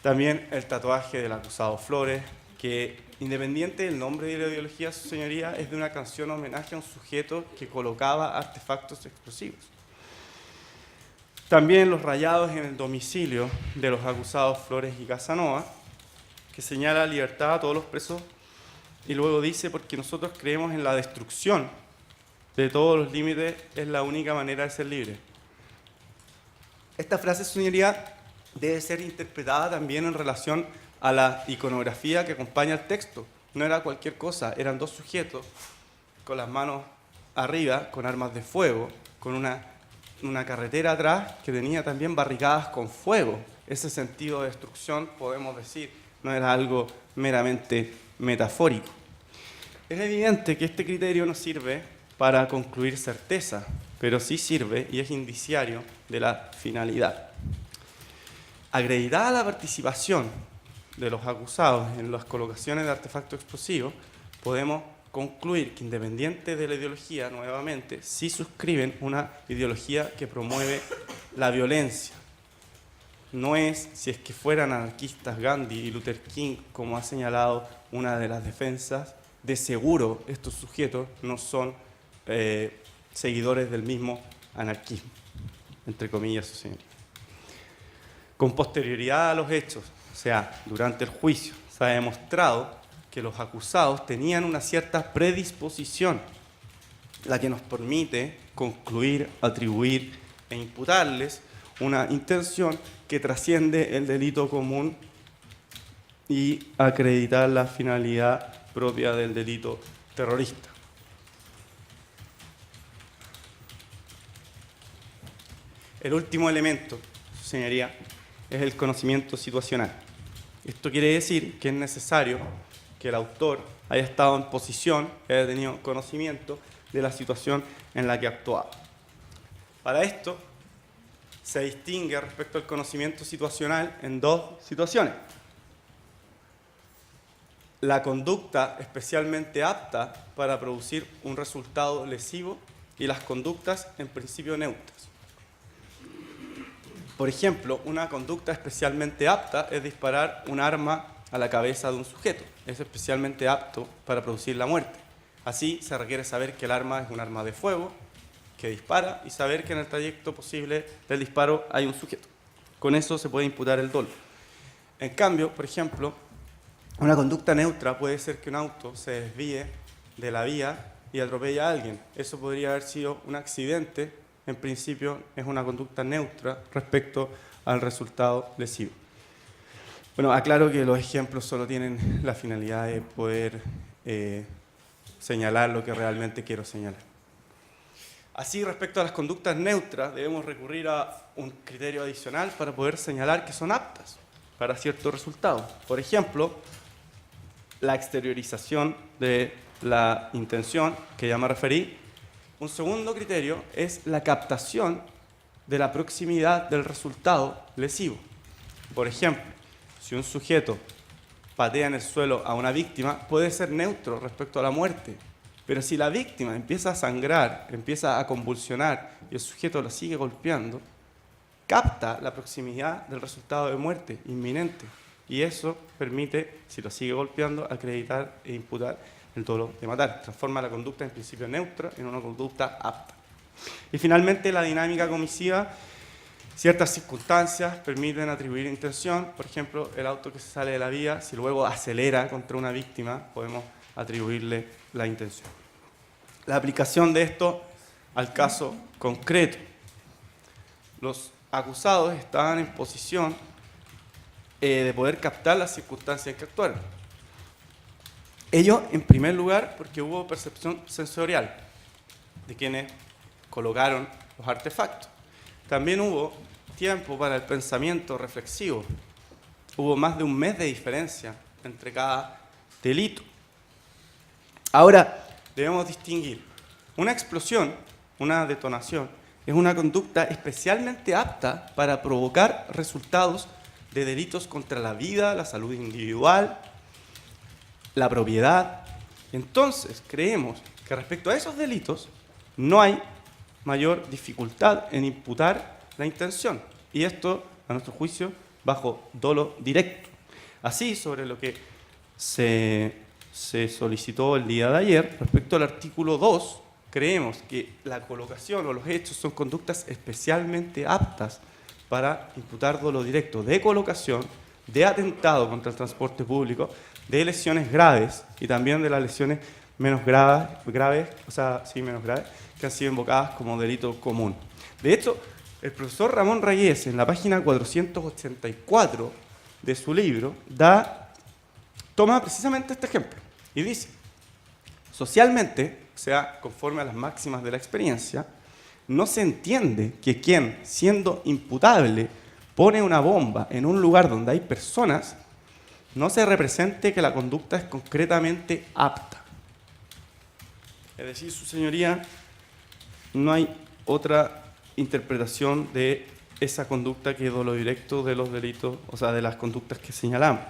También el tatuaje del acusado Flores, que independiente del nombre de la ideología, su señoría, es de una canción homenaje a un sujeto que colocaba artefactos explosivos. También los rayados en el domicilio de los acusados Flores y Casanova, que señala libertad a todos los presos, y luego dice, porque nosotros creemos en la destrucción de todos los límites, es la única manera de ser libre. Esta frase, su señoría, debe ser interpretada también en relación a la iconografía que acompaña el texto. No era cualquier cosa, eran 2 sujetos con las manos arriba, con armas de fuego, con una carretera atrás que tenía también barricadas con fuego. Ese sentido de destrucción, podemos decir, no era algo meramente metafórico. Es evidente que este criterio no sirve para concluir certeza, pero sí sirve y es indiciario de la finalidad. Acreditada la participación de los acusados en las colocaciones de artefactos explosivos, podemos concluir que, independiente de la ideología, nuevamente, sí suscriben una ideología que promueve la violencia. No es, si es que fueran anarquistas Gandhi y Luther King, como ha señalado una de las defensas, de seguro estos sujetos no son seguidores del mismo anarquismo, entre comillas, su señoría. Con posterioridad a los hechos, o sea, durante el juicio, se ha demostrado que los acusados tenían una cierta predisposición, la que nos permite concluir, atribuir e imputarles una intención que trasciende el delito común y acreditar la finalidad propia del delito terrorista. El último elemento, señoría, es el conocimiento situacional. Esto quiere decir que es necesario que el autor haya estado en posición, haya tenido conocimiento de la situación en la que actuaba. Para esto, se distingue respecto al conocimiento situacional en 2 situaciones. La conducta especialmente apta para producir un resultado lesivo y las conductas en principio neutras. Por ejemplo, una conducta especialmente apta es disparar un arma a la cabeza de un sujeto. Es especialmente apto para producir la muerte. Así se requiere saber que el arma es un arma de fuego, que dispara, y saber que en el trayecto posible del disparo hay un sujeto. Con eso se puede imputar el dolo. En cambio, por ejemplo, una conducta neutra puede ser que un auto se desvíe de la vía y atropelle a alguien. Eso podría haber sido un accidente. En principio es una conducta neutra respecto al resultado lesivo. Bueno, aclaro que los ejemplos solo tienen la finalidad de poder señalar lo que realmente quiero señalar. Así, respecto a las conductas neutras, debemos recurrir a un criterio adicional para poder señalar que son aptas para cierto resultado. Por ejemplo, la exteriorización de la intención, que ya me referí. Un segundo criterio es la captación de la proximidad del resultado lesivo. Por ejemplo, si un sujeto patea en el suelo a una víctima, puede ser neutro respecto a la muerte. Pero si la víctima empieza a sangrar, empieza a convulsionar y el sujeto la sigue golpeando, capta la proximidad del resultado de muerte inminente. Y eso permite, si lo sigue golpeando, acreditar e imputar el dolo de matar. Transforma la conducta en principio neutra en una conducta apta. Y finalmente, la dinámica comisiva. Ciertas circunstancias permiten atribuir intención. Por ejemplo, el auto que se sale de la vía, si luego acelera contra una víctima, podemos atribuirle la intención. La aplicación de esto al caso concreto. Los acusados estaban en posición de poder captar las circunstancias en que actuaron. Ello, en primer lugar, porque hubo percepción sensorial de quienes colocaron los artefactos. También hubo tiempo para el pensamiento reflexivo. Hubo más de un mes de diferencia entre cada delito. Ahora, debemos distinguir. Una explosión, una detonación, es una conducta especialmente apta para provocar resultados de delitos contra la vida, la salud individual, la propiedad. Entonces, creemos que respecto a esos delitos no hay mayor dificultad en imputar la intención. Y esto, a nuestro juicio, bajo dolo directo. Así, sobre lo que se solicitó el día de ayer, respecto al artículo 2, creemos que la colocación o los hechos son conductas especialmente aptas para imputar dolo directo de colocación, de atentado contra el transporte público, de lesiones graves y también de las lesiones menos graves, que han sido invocadas como delito común. De hecho, el profesor Ramón Reyes, en la página 484 de su libro, toma precisamente este ejemplo y dice: socialmente, o sea, conforme a las máximas de la experiencia, no se entiende que quien, siendo imputable, pone una bomba en un lugar donde hay personas, no se represente que la conducta es concretamente apta. Es decir, su señoría, no hay otra interpretación de esa conducta que dolo directo de los delitos, o sea, de las conductas que señalamos.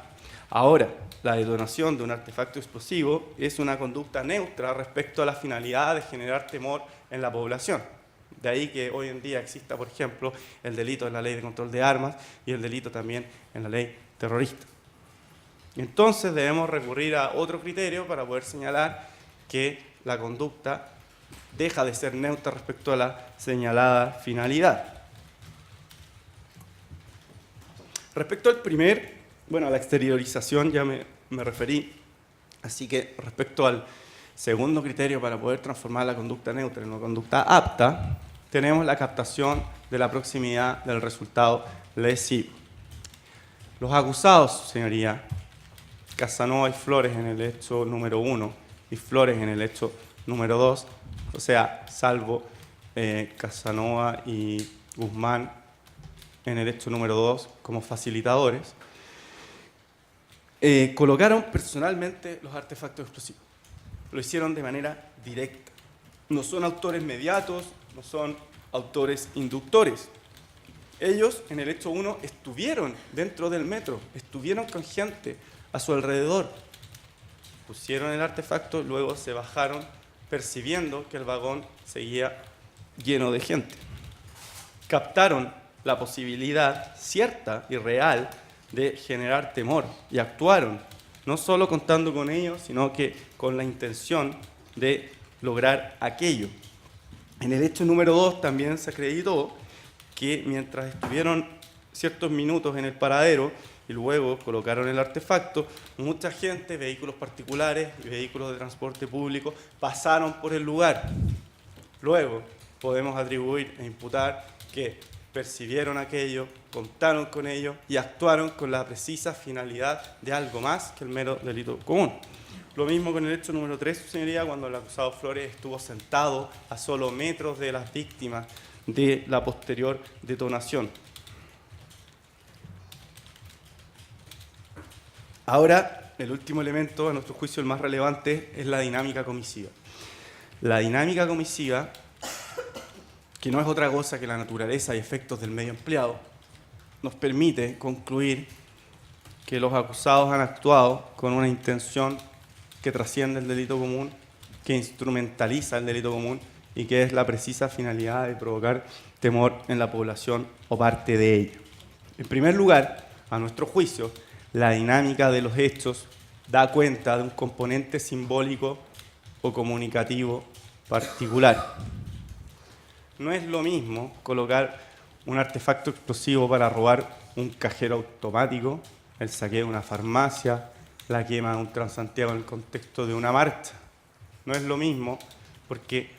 Ahora, la detonación de un artefacto explosivo es una conducta neutra respecto a la finalidad de generar temor en la población. De ahí que hoy en día exista, por ejemplo, el delito en la Ley de Control de Armas y el delito también en la Ley Terrorista. Entonces debemos recurrir a otro criterio para poder señalar que la conducta deja de ser neutra respecto a la señalada finalidad. Respecto al a la exteriorización ya me referí, así que respecto al segundo criterio para poder transformar la conducta neutra en una conducta apta, tenemos la captación de la proximidad del resultado lesivo. Los acusados, señoría, Casanova y Flores en el hecho número 1 y Flores en el hecho número 2, o sea, salvo Casanova y Guzmán en el hecho número 2 como facilitadores, colocaron personalmente los artefactos explosivos. Lo hicieron de manera directa. No son autores mediatos, no son autores inductores. Ellos, en el hecho 1, estuvieron dentro del metro, estuvieron con gente a su alrededor. Pusieron el artefacto, luego se bajaron percibiendo que el vagón seguía lleno de gente. Captaron la posibilidad cierta y real de generar temor y actuaron, no solo contando con ello, sino que con la intención de lograr aquello. En el hecho número 2 también se acreditó que mientras estuvieron ciertos minutos en el paradero y luego colocaron el artefacto, mucha gente, vehículos particulares y vehículos de transporte público pasaron por el lugar. Luego podemos atribuir e imputar que percibieron aquello, contaron con ello y actuaron con la precisa finalidad de algo más que el mero delito común. Lo mismo con el hecho número 3, su señoría, cuando el acusado Flores estuvo sentado a solo metros de las víctimas de la posterior detonación. Ahora, el último elemento, a nuestro juicio el más relevante, es la dinámica comisiva. La dinámica comisiva, que no es otra cosa que la naturaleza y efectos del medio empleado, nos permite concluir que los acusados han actuado con una intención que trasciende el delito común, que instrumentaliza el delito común y que es la precisa finalidad de provocar temor en la población o parte de ella. En primer lugar, a nuestro juicio, la dinámica de los hechos da cuenta de un componente simbólico o comunicativo particular. No es lo mismo colocar un artefacto explosivo para robar un cajero automático, el saqueo de una farmacia, la quema de un Transantiago en el contexto de una marcha. No es lo mismo porque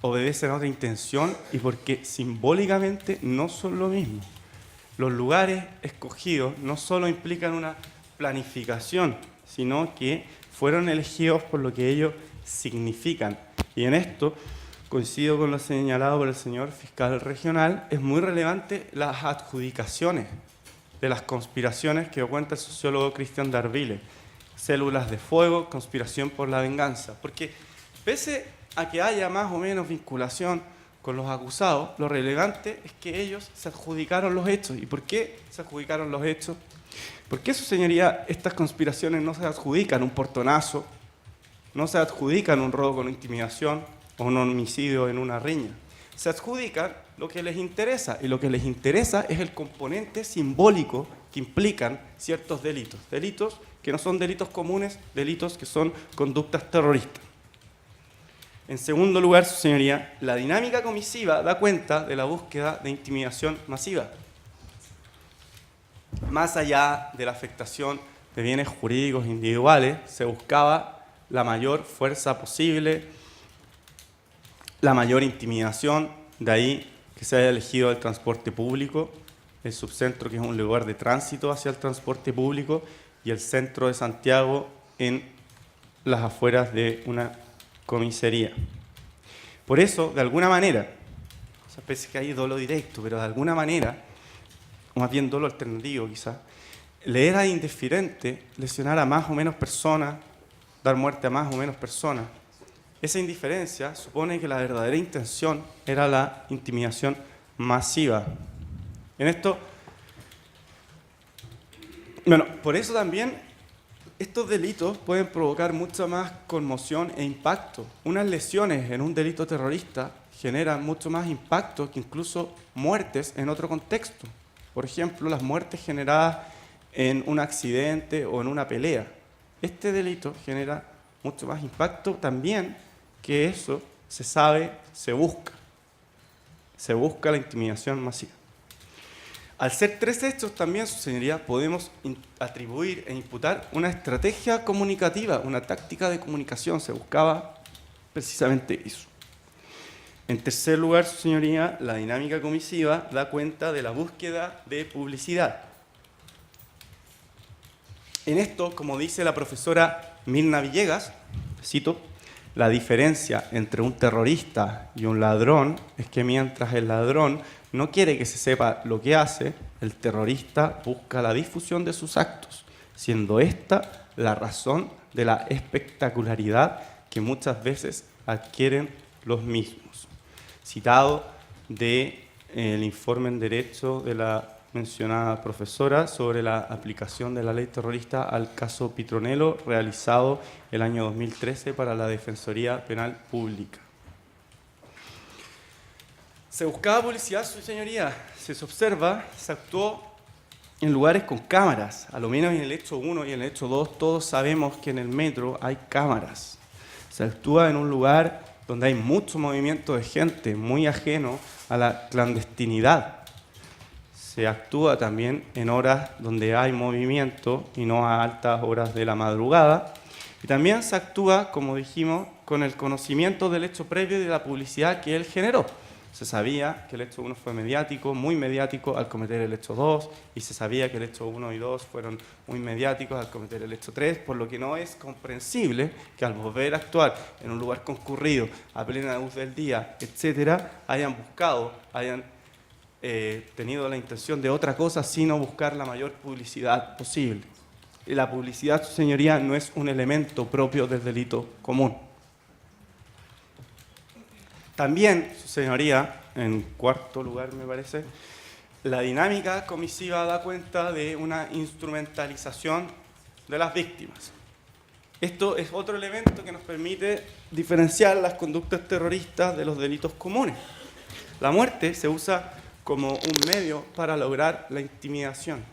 obedecen a otra intención y porque simbólicamente no son lo mismo. Los lugares escogidos no solo implican una planificación, sino que fueron elegidos por lo que ellos significan. Y en esto coincido con lo señalado por el señor fiscal regional, es muy relevante las adjudicaciones de las conspiraciones que cuenta el sociólogo Cristian Darville. Células de fuego, conspiración por la venganza. Porque pese a que haya más o menos vinculación con los acusados, lo relevante es que ellos se adjudicaron los hechos. ¿Y por qué se adjudicaron los hechos? Porque, su señoría, estas conspiraciones no se adjudican un portonazo, no se adjudican un robo con intimidación o un homicidio en una riña. Se adjudican lo que les interesa, y lo que les interesa es el componente simbólico que implican ciertos delitos. Delitos que no son delitos comunes, delitos que son conductas terroristas. En segundo lugar, su señoría, la dinámica comisiva da cuenta de la búsqueda de intimidación masiva. Más allá de la afectación de bienes jurídicos individuales, se buscaba la mayor fuerza posible, la mayor intimidación, de ahí que se haya elegido el transporte público, el subcentro, que es un lugar de tránsito hacia el transporte público, y el centro de Santiago en las afueras de una comisaría. Por eso, de alguna manera, o sea, pese que hay dolo directo, pero de alguna manera, o más bien dolo alternativo quizás, le era indiferente lesionar a más o menos personas, dar muerte a más o menos personas. Esa indiferencia supone que la verdadera intención era la intimidación masiva. En esto, bueno, por eso también estos delitos pueden provocar mucha más conmoción e impacto. Unas lesiones en un delito terrorista generan mucho más impacto que incluso muertes en otro contexto. Por ejemplo, las muertes generadas en un accidente o en una pelea. Este delito genera mucho más impacto también, que eso se sabe, se busca. Se busca la intimidación masiva. Al ser tres hechos también, su señoría, podemos atribuir e imputar una estrategia comunicativa, una táctica de comunicación. Se buscaba precisamente eso. En tercer lugar, su señoría, la dinámica comisiva da cuenta de la búsqueda de publicidad. En esto, como dice la profesora Mirna Villegas, cito, la diferencia entre un terrorista y un ladrón es que mientras el ladrón no quiere que se sepa lo que hace, el terrorista busca la difusión de sus actos, siendo esta la razón de la espectacularidad que muchas veces adquieren los mismos. Citado del informe en Derecho de la mencionada profesora sobre la aplicación de la ley terrorista al caso Pitronelo, realizado el año 2013 para la Defensoría Penal Pública. Se buscaba publicidad, su señoría. Se observa, se actuó en lugares con cámaras. A lo menos en el hecho 1 y en el hecho 2 todos sabemos que en el metro hay cámaras. Se actúa en un lugar donde hay mucho movimiento de gente, muy ajeno a la clandestinidad. Se actúa también en horas donde hay movimiento y no a altas horas de la madrugada. Y también se actúa, como dijimos, con el conocimiento del hecho previo y de la publicidad que él generó. Se sabía que el hecho 1 fue mediático, muy mediático al cometer el hecho 2, y se sabía que el hecho 1 y 2 fueron muy mediáticos al cometer el hecho 3, por lo que no es comprensible que al volver a actuar en un lugar concurrido, a plena luz del día, etcétera, hayan buscado, hayan tenido la intención de otra cosa, sino buscar la mayor publicidad posible. Y la publicidad, su señoría, no es un elemento propio del delito común. También, su señoría, en cuarto lugar me parece, la dinámica comisiva da cuenta de una instrumentalización de las víctimas. Esto es otro elemento que nos permite diferenciar las conductas terroristas de los delitos comunes. La muerte se usa como un medio para lograr la intimidación.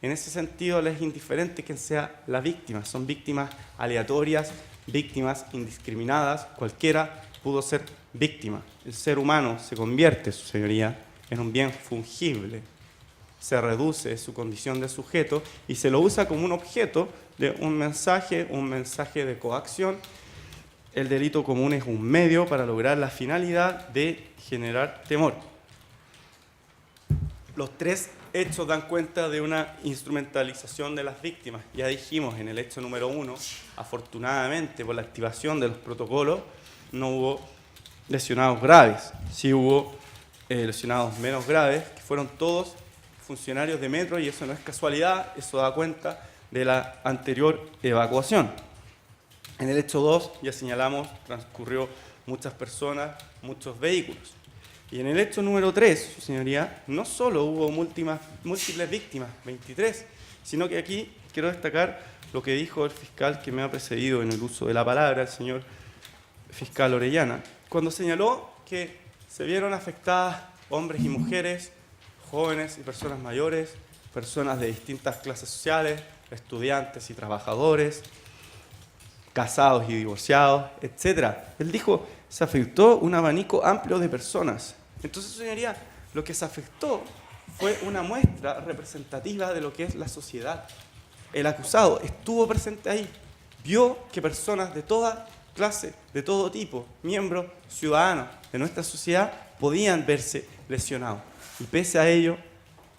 En ese sentido, les es indiferente quién sea la víctima. Son víctimas aleatorias, víctimas indiscriminadas, cualquiera pudo ser víctima. El ser humano se convierte, su señoría, en un bien fungible. Se reduce su condición de sujeto y se lo usa como un objeto de un mensaje de coacción. El delito común es un medio para lograr la finalidad de generar temor. Los tres hechos dan cuenta de una instrumentalización de las víctimas. Ya dijimos en el hecho número 1, afortunadamente por la activación de los protocolos, no hubo lesionados graves. Sí hubo lesionados menos graves, que fueron todos funcionarios de Metro, y eso no es casualidad, eso da cuenta de la anterior evacuación. En el hecho 2, ya señalamos, transcurrió muchas personas, muchos vehículos. Y en el hecho número 3, su señoría, no solo hubo múltiples víctimas, 23, sino que aquí quiero destacar lo que dijo el fiscal que me ha precedido en el uso de la palabra, el señor fiscal Orellana, cuando señaló que se vieron afectadas hombres y mujeres, jóvenes y personas mayores, personas de distintas clases sociales, estudiantes y trabajadores, casados y divorciados, etc. Él dijo, se afectó un abanico amplio de personas. Entonces, señoría, lo que se afectó fue una muestra representativa de lo que es la sociedad. El acusado estuvo presente ahí, vio que personas de toda clase, de todo tipo, miembros ciudadanos de nuestra sociedad, podían verse lesionados. Y pese a ello,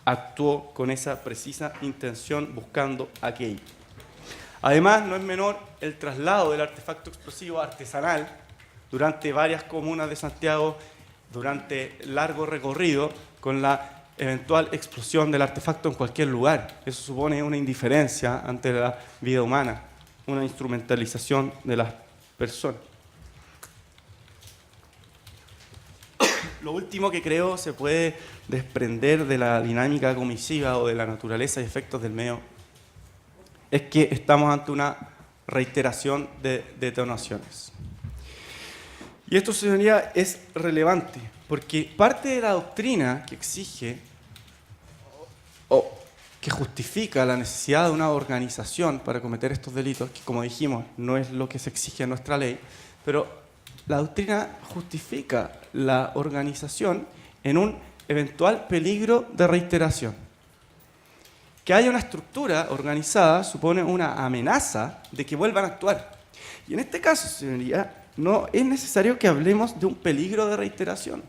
actuó con esa precisa intención buscando aquello. Además, no es menor el traslado del artefacto explosivo artesanal durante varias comunas de Santiago, durante largo recorrido, con la eventual explosión del artefacto en cualquier lugar. Eso supone una indiferencia ante la vida humana, una instrumentalización de las personas. Lo último que creo se puede desprender de la dinámica comisiva o de la naturaleza y efectos del medio es que estamos ante una reiteración de detonaciones. Y esto, señoría, es relevante, porque parte de la doctrina que exige o que justifica la necesidad de una organización para cometer estos delitos, que como dijimos, no es lo que se exige en nuestra ley, pero la doctrina justifica la organización en un eventual peligro de reiteración. Que haya una estructura organizada supone una amenaza de que vuelvan a actuar. Y en este caso, señoría, no es necesario que hablemos de un peligro de reiteración.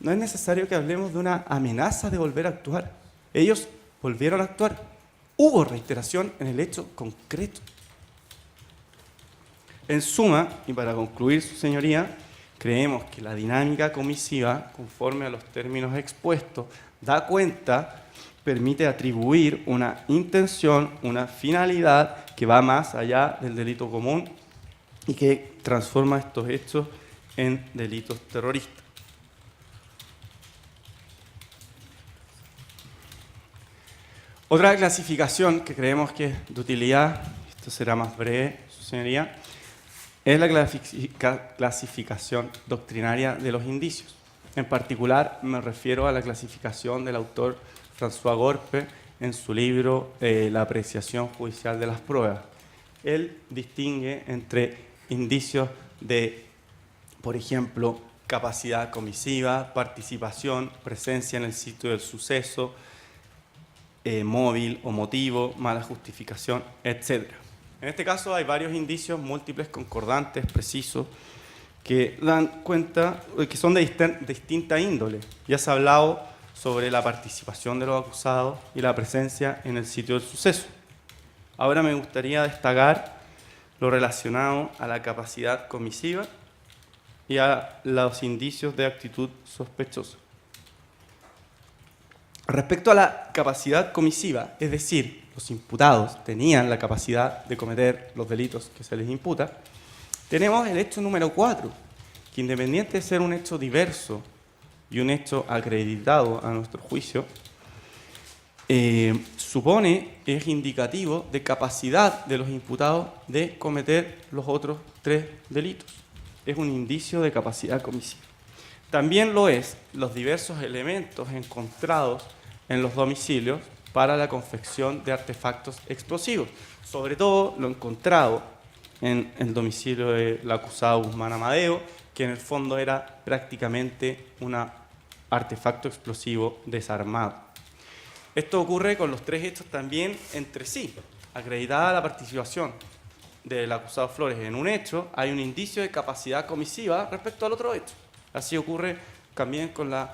No es necesario que hablemos de una amenaza de volver a actuar. Ellos volvieron a actuar. Hubo reiteración en el hecho concreto. En suma, y para concluir, su señoría, creemos que la dinámica comisiva, conforme a los términos expuestos, da cuenta, permite atribuir una intención, una finalidad que va más allá del delito común y que transforma estos hechos en delitos terroristas. Otra clasificación que creemos que es de utilidad, esto será más breve, su señoría, es la clasificación doctrinaria de los indicios. En particular, me refiero a la clasificación del autor François Gorpe en su libro La apreciación judicial de las pruebas. Él distingue entre indicios de, por ejemplo, capacidad comisiva, participación, presencia en el sitio del suceso, móvil o motivo, mala justificación, etc. En este caso hay varios indicios múltiples, concordantes, precisos, que dan cuenta que son de distinta índole. Ya se ha hablado sobre la participación de los acusados y la presencia en el sitio del suceso. Ahora me gustaría destacar lo relacionado a la capacidad comisiva y a los indicios de actitud sospechosa. Respecto a la capacidad comisiva, es decir, los imputados tenían la capacidad de cometer los delitos que se les imputa, tenemos el hecho número 4, que independiente de ser un hecho diverso y un hecho acreditado a nuestro juicio, supone, es indicativo de capacidad de los imputados de cometer los otros 3 delitos. Es un indicio de capacidad comisiva. También lo es los diversos elementos encontrados en los domicilios para la confección de artefactos explosivos. Sobre todo lo encontrado en el domicilio del acusado Guzmán Amadeo, que en el fondo era prácticamente un artefacto explosivo desarmado. Esto ocurre con los 3 hechos también entre sí. Acreditada la participación del acusado Flores en un hecho, hay un indicio de capacidad comisiva respecto al otro hecho. Así ocurre también con la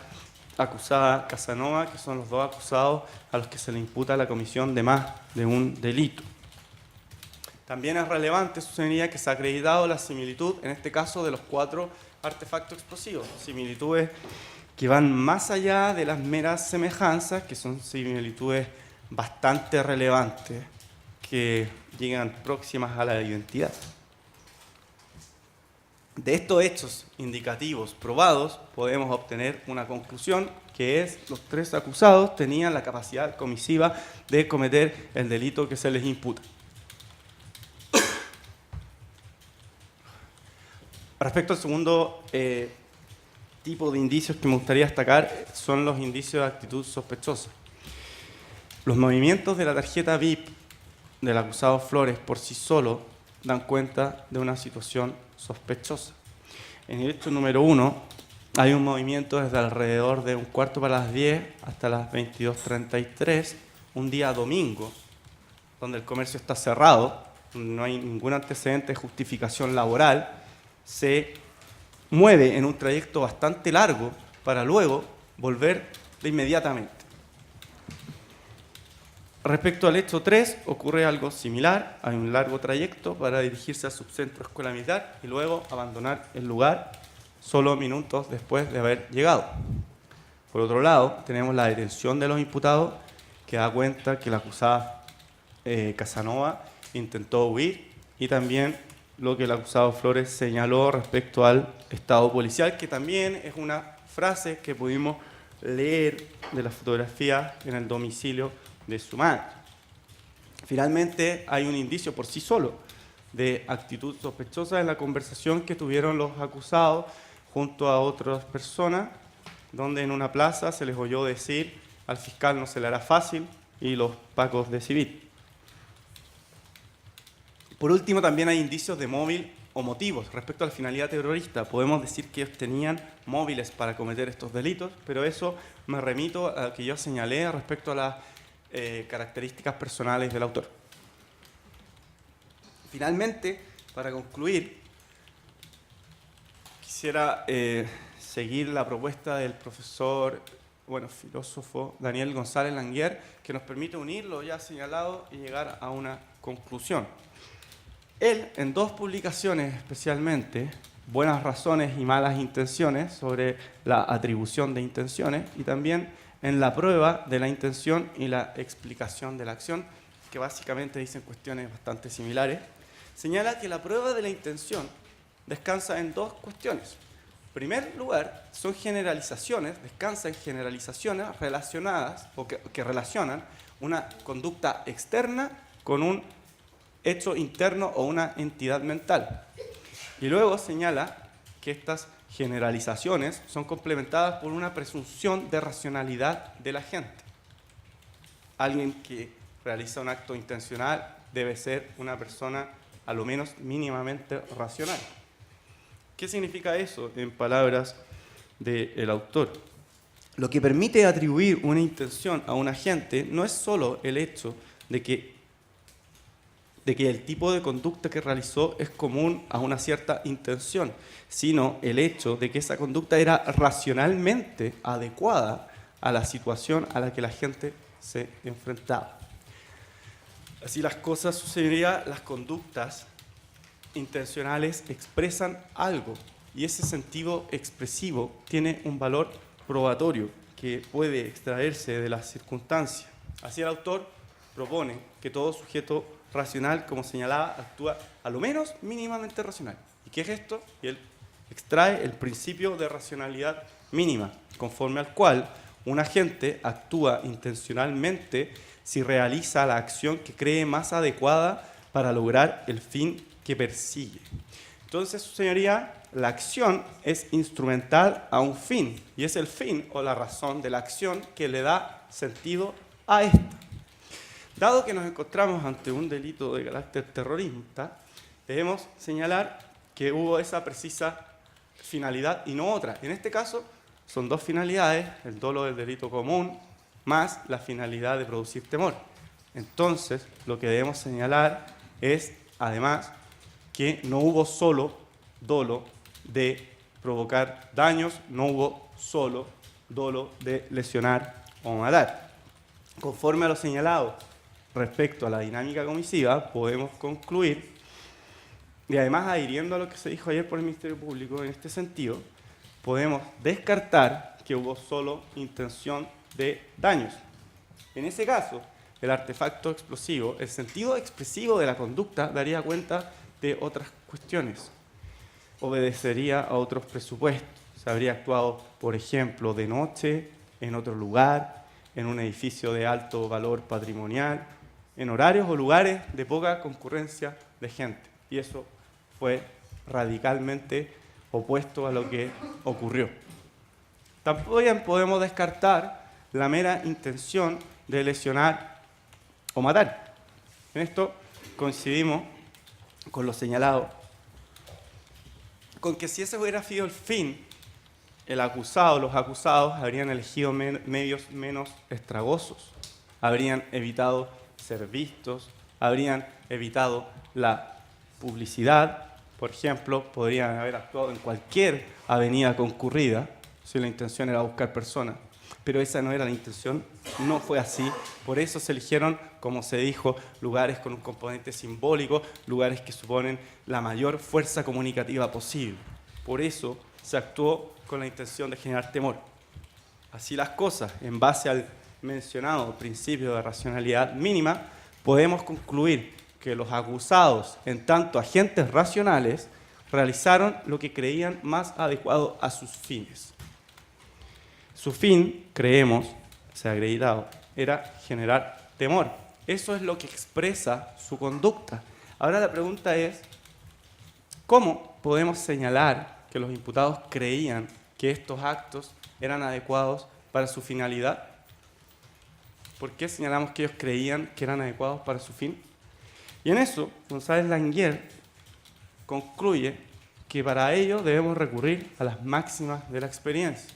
acusada Casanova, que son los 2 acusados a los que se le imputa la comisión de más de un delito. También es relevante, su señoría, que se ha acreditado la similitud, en este caso, de los 4 artefactos explosivos, similitudes que van más allá de las meras semejanzas, que son similitudes bastante relevantes, que llegan próximas a la identidad. De estos hechos indicativos probados podemos obtener una conclusión, que es: los tres acusados tenían la capacidad comisiva de cometer el delito que se les imputa. Respecto al segundo tipo de indicios que me gustaría destacar, son los indicios de actitud sospechosa. Los movimientos de la tarjeta VIP del acusado Flores por sí solos dan cuenta de una situación sospechosa. En el hecho número 1 hay un movimiento desde alrededor de 10:15 hasta las 22:33, un día domingo, donde el comercio está cerrado, donde no hay ningún antecedente de justificación laboral. Se mueve en un trayecto bastante largo para luego volver de inmediatamente. Respecto al hecho 3, ocurre algo similar. Hay un largo trayecto para dirigirse al subcentro Escuela Militar y luego abandonar el lugar solo minutos después de haber llegado. Por otro lado, tenemos la detención de los imputados, que da cuenta que la acusada Casanova intentó huir, y también lo que el acusado Flores señaló respecto al estado policial, que también es una frase que pudimos leer de la fotografía en el domicilio de su madre. Finalmente, hay un indicio por sí solo de actitud sospechosa en la conversación que tuvieron los acusados junto a otras personas, donde en una plaza se les oyó decir: al fiscal no se le hará fácil, y los pacos de civil. Por último, también hay indicios de móvil o motivos respecto a la finalidad terrorista. Podemos decir que ellos tenían móviles para cometer estos delitos, pero eso me remito a lo que yo señalé respecto a las características personales del autor. Finalmente, para concluir, quisiera seguir la propuesta del profesor, filósofo Daniel González Languier, que nos permite unir lo ya señalado y llegar a una conclusión. Él, en dos publicaciones especialmente, Buenas razones y malas intenciones, sobre la atribución de intenciones, y también en la prueba de la intención y la explicación de la acción, que básicamente dicen cuestiones bastante similares, señala que la prueba de la intención descansa en dos cuestiones. En primer lugar, son generalizaciones, descansa en generalizaciones relacionadas o que relacionan una conducta externa con un hecho interno o una entidad mental. Y luego señala que estas generalizaciones son complementadas por una presunción de racionalidad de la gente. Alguien que realiza un acto intencional debe ser una persona a lo menos mínimamente racional. ¿Qué significa eso en palabras del autor? Lo que permite atribuir una intención a un agente no es solo el hecho de que el tipo de conducta que realizó es común a una cierta intención, sino el hecho de que esa conducta era racionalmente adecuada a la situación a la que la gente se enfrentaba. Así las cosas sucederían, las conductas intencionales expresan algo, y ese sentido expresivo tiene un valor probatorio que puede extraerse de las circunstancias. Así el autor propone que todo sujeto racional, como señalaba, actúa a lo menos mínimamente racional. ¿Y qué es esto? Y él extrae el principio de racionalidad mínima, conforme al cual un agente actúa intencionalmente si realiza la acción que cree más adecuada para lograr el fin que persigue. Entonces, su señoría, la acción es instrumental a un fin, y es el fin o la razón de la acción que le da sentido a esta. Dado que nos encontramos ante un delito de carácter terrorista, debemos señalar que hubo esa precisa finalidad y no otra. En este caso, son dos finalidades: el dolo del delito común más la finalidad de producir temor. Entonces, lo que debemos señalar es, además, que no hubo solo dolo de provocar daños, no hubo solo dolo de lesionar o matar. Conforme a lo señalado respecto a la dinámica comisiva, podemos concluir Y además, adhiriendo a lo que se dijo ayer por el Ministerio Público, en este sentido, podemos descartar que hubo solo intención de daños. En ese caso, el artefacto explosivo, el sentido expresivo de la conducta daría cuenta de otras cuestiones. Obedecería a otros presupuestos. Se habría actuado, por ejemplo, de noche, en otro lugar, en un edificio de alto valor patrimonial, en horarios o lugares de poca concurrencia de gente. Y eso fue radicalmente opuesto a lo que ocurrió. También podemos descartar la mera intención de lesionar o matar. En esto coincidimos con lo señalado, con que si ese hubiera sido el fin, el acusado, los acusados habrían elegido medios menos estragosos, habrían evitado ser vistos, habrían evitado la publicidad. Por ejemplo, podrían haber actuado en cualquier avenida concurrida si la intención era buscar personas, pero esa no era la intención, no fue así. Por eso se eligieron, como se dijo, lugares con un componente simbólico, lugares que suponen la mayor fuerza comunicativa posible. Por eso se actuó con la intención de generar temor. Así las cosas, en base al mencionado principio de racionalidad mínima, podemos concluir que los acusados, en tanto agentes racionales, realizaron lo que creían más adecuado a sus fines. Su fin, creemos, se ha acreditado, era generar temor. Eso es lo que expresa su conducta. Ahora la pregunta es, ¿cómo podemos señalar que los imputados creían que estos actos eran adecuados para su finalidad? ¿Por qué señalamos que ellos creían que eran adecuados para su fin? Y en eso, González Languier concluye que para ello debemos recurrir a las máximas de la experiencia.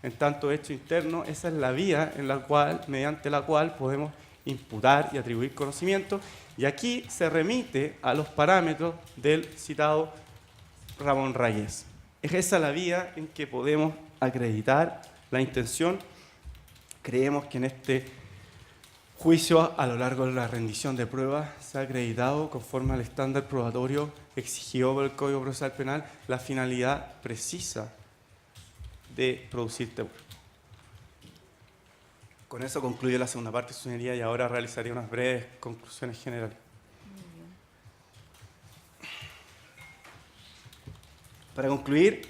En tanto hecho interno, esa es la vía mediante la cual podemos imputar y atribuir conocimiento, y aquí se remite a los parámetros del citado Ramón Reyes. Es esa la vía en que podemos acreditar la intención. Creemos que en este juicio, a lo largo de la rendición de pruebas, se ha acreditado, conforme al estándar probatorio exigido por el Código Procesal Penal, la finalidad precisa de producir temor. Con eso concluyo la segunda parte de su señoría y ahora realizaré unas breves conclusiones generales. Para concluir,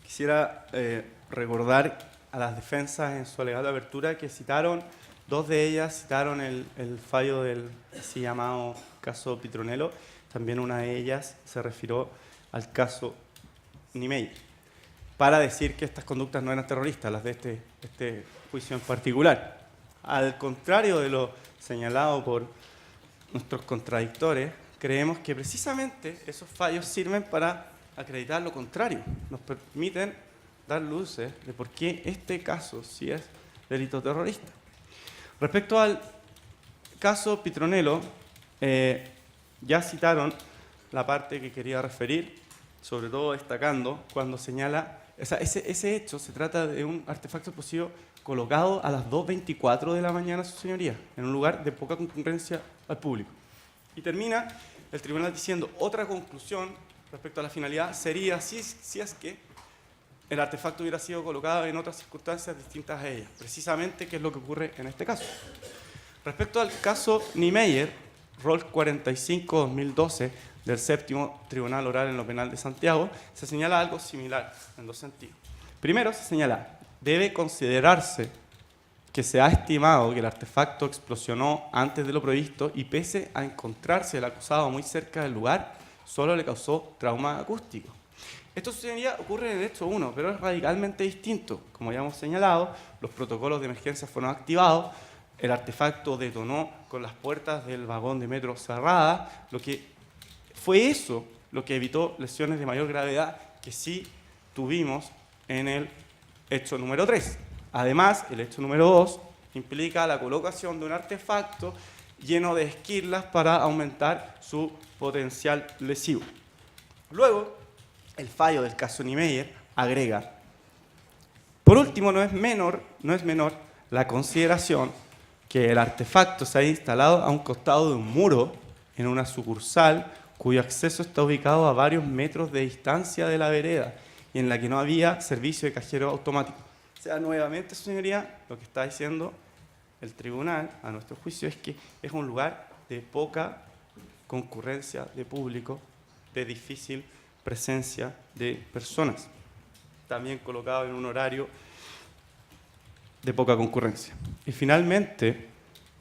quisiera recordar a las defensas en su alegato de apertura que citaron, dos de ellas citaron el fallo del así llamado caso Petronelo, también una de ellas se refirió al caso Niemeyer, para decir que estas conductas no eran terroristas, las de este juicio en particular. Al contrario de lo señalado por nuestros contradictores, creemos que precisamente esos fallos sirven para acreditar lo contrario, nos permiten dar luces de por qué este caso sí es delito terrorista. Respecto al caso Petronelo, ya citaron la parte que quería referir, sobre todo destacando cuando señala, ese hecho se trata de un artefacto explosivo colocado a las 2:24 de la mañana, su señoría, en un lugar de poca concurrencia al público. Y termina el tribunal diciendo, otra conclusión respecto a la finalidad sería si es que el artefacto hubiera sido colocado en otras circunstancias distintas a ellas, precisamente qué es lo que ocurre en este caso. Respecto al caso Niemeyer, Rol 45-2012 del Séptimo Tribunal Oral en lo Penal de Santiago, se señala algo similar en dos sentidos. Primero, se señala, debe considerarse que se ha estimado que el artefacto explosionó antes de lo previsto y pese a encontrarse el acusado muy cerca del lugar, solo le causó trauma acústico. Esto, señoría, ocurre en el hecho 1, pero es radicalmente distinto. Como ya hemos señalado, los protocolos de emergencia fueron activados, el artefacto detonó con las puertas del vagón de metro cerradas, lo que fue eso lo que evitó lesiones de mayor gravedad que sí tuvimos en el hecho número 3. Además, el hecho número 2 implica la colocación de un artefacto lleno de esquirlas para aumentar su potencial lesivo. Luego, el fallo del caso Niemeyer agrega, por último, no es menor la consideración que el artefacto se haya instalado a un costado de un muro en una sucursal cuyo acceso está ubicado a varios metros de distancia de la vereda y en la que no había servicio de cajero automático. O sea, nuevamente, señoría, lo que está diciendo el tribunal, a nuestro juicio, es que es un lugar de poca concurrencia de público, de difícil presencia de personas, también colocado en un horario de poca concurrencia. Y finalmente,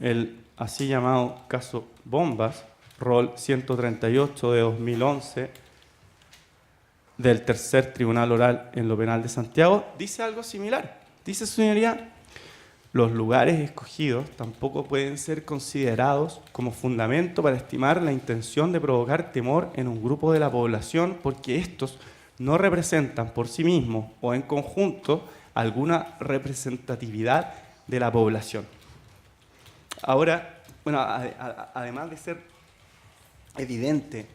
el así llamado caso Bombas, rol 138 de 2011, del Tercer Tribunal Oral en lo Penal de Santiago, dice algo similar. Dice, señoría, los lugares escogidos tampoco pueden ser considerados como fundamento para estimar la intención de provocar temor en un grupo de la población, porque estos no representan por sí mismos o en conjunto alguna representatividad de la población. Ahora, bueno, además de ser evidente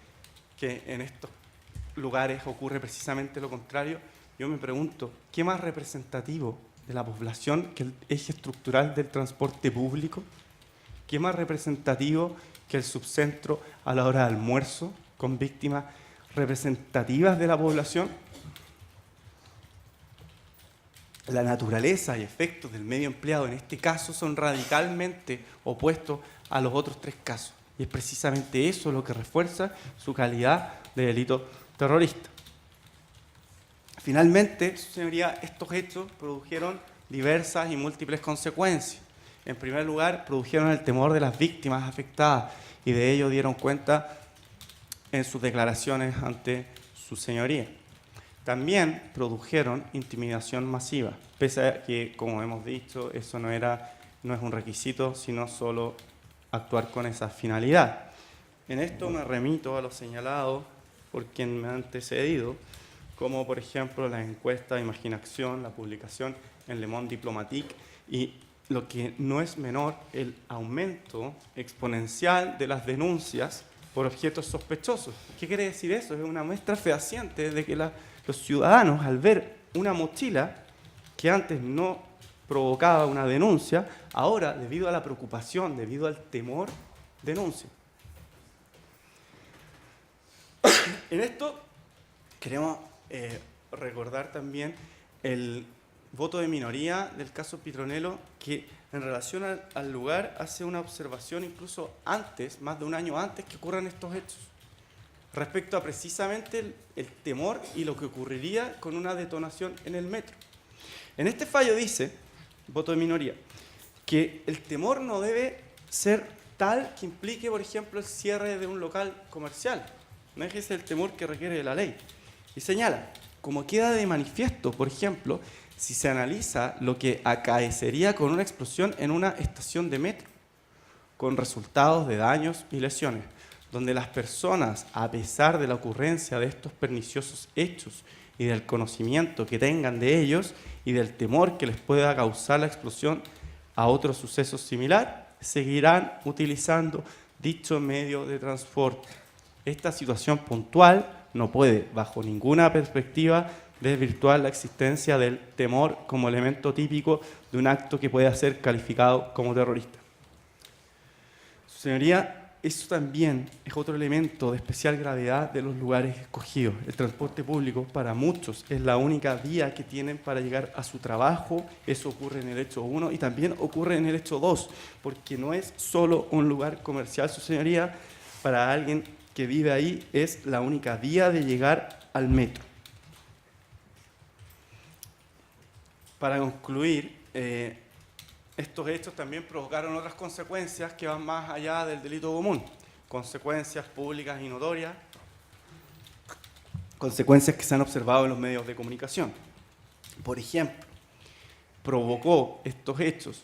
que en estos lugares ocurre precisamente lo contrario, yo me pregunto, ¿qué más representativo de la población que el eje estructural del transporte público? ¿Qué más representativo que el subcentro a la hora de almuerzo con víctimas representativas de la población? La naturaleza y efectos del medio empleado en este caso son radicalmente opuestos a los otros tres casos. Y es precisamente eso lo que refuerza su calidad de delito terrorista. Finalmente, señoría, estos hechos produjeron diversas y múltiples consecuencias. En primer lugar, produjeron el temor de las víctimas afectadas y de ello dieron cuenta en sus declaraciones ante su señoría. También produjeron intimidación masiva, pese a que, como hemos dicho, eso no es un requisito, sino solo actuar con esa finalidad. En esto me remito a lo señalado por quien me ha antecedido, como por ejemplo la encuesta de Imaginación, la publicación en Le Monde Diplomatique, y lo que no es menor, el aumento exponencial de las denuncias por objetos sospechosos. ¿Qué quiere decir eso? Es una muestra fehaciente de que los ciudadanos, al ver una mochila que antes no provocaba una denuncia, ahora, debido a la preocupación, debido al temor, denuncian. En esto queremos recordar también el voto de minoría del caso Petronelo, que en relación al lugar hace una observación incluso antes, más de un año antes que ocurran estos hechos, respecto a precisamente el temor y lo que ocurriría con una detonación en el metro. En este fallo dice, voto de minoría, que el temor no debe ser tal que implique, por ejemplo, el cierre de un local comercial. No es ese el temor que requiere la ley. Y señala, como queda de manifiesto, por ejemplo, si se analiza lo que acaecería con una explosión en una estación de metro, con resultados de daños y lesiones, donde las personas, a pesar de la ocurrencia de estos perniciosos hechos y del conocimiento que tengan de ellos y del temor que les pueda causar la explosión a otro suceso similar, seguirán utilizando dicho medio de transporte. Esta situación puntual no puede, bajo ninguna perspectiva, desvirtuar la existencia del temor como elemento típico de un acto que pueda ser calificado como terrorista. Su señoría, eso también es otro elemento de especial gravedad de los lugares escogidos. El transporte público para muchos es la única vía que tienen para llegar a su trabajo. Eso ocurre en el hecho 1 y también ocurre en el hecho 2, porque no es solo un lugar comercial, su señoría, para alguien que vive ahí es la única vía de llegar al metro. Para concluir, estos hechos también provocaron otras consecuencias que van más allá del delito común. Consecuencias públicas y notorias, consecuencias que se han observado en los medios de comunicación. Por ejemplo, provocó estos hechos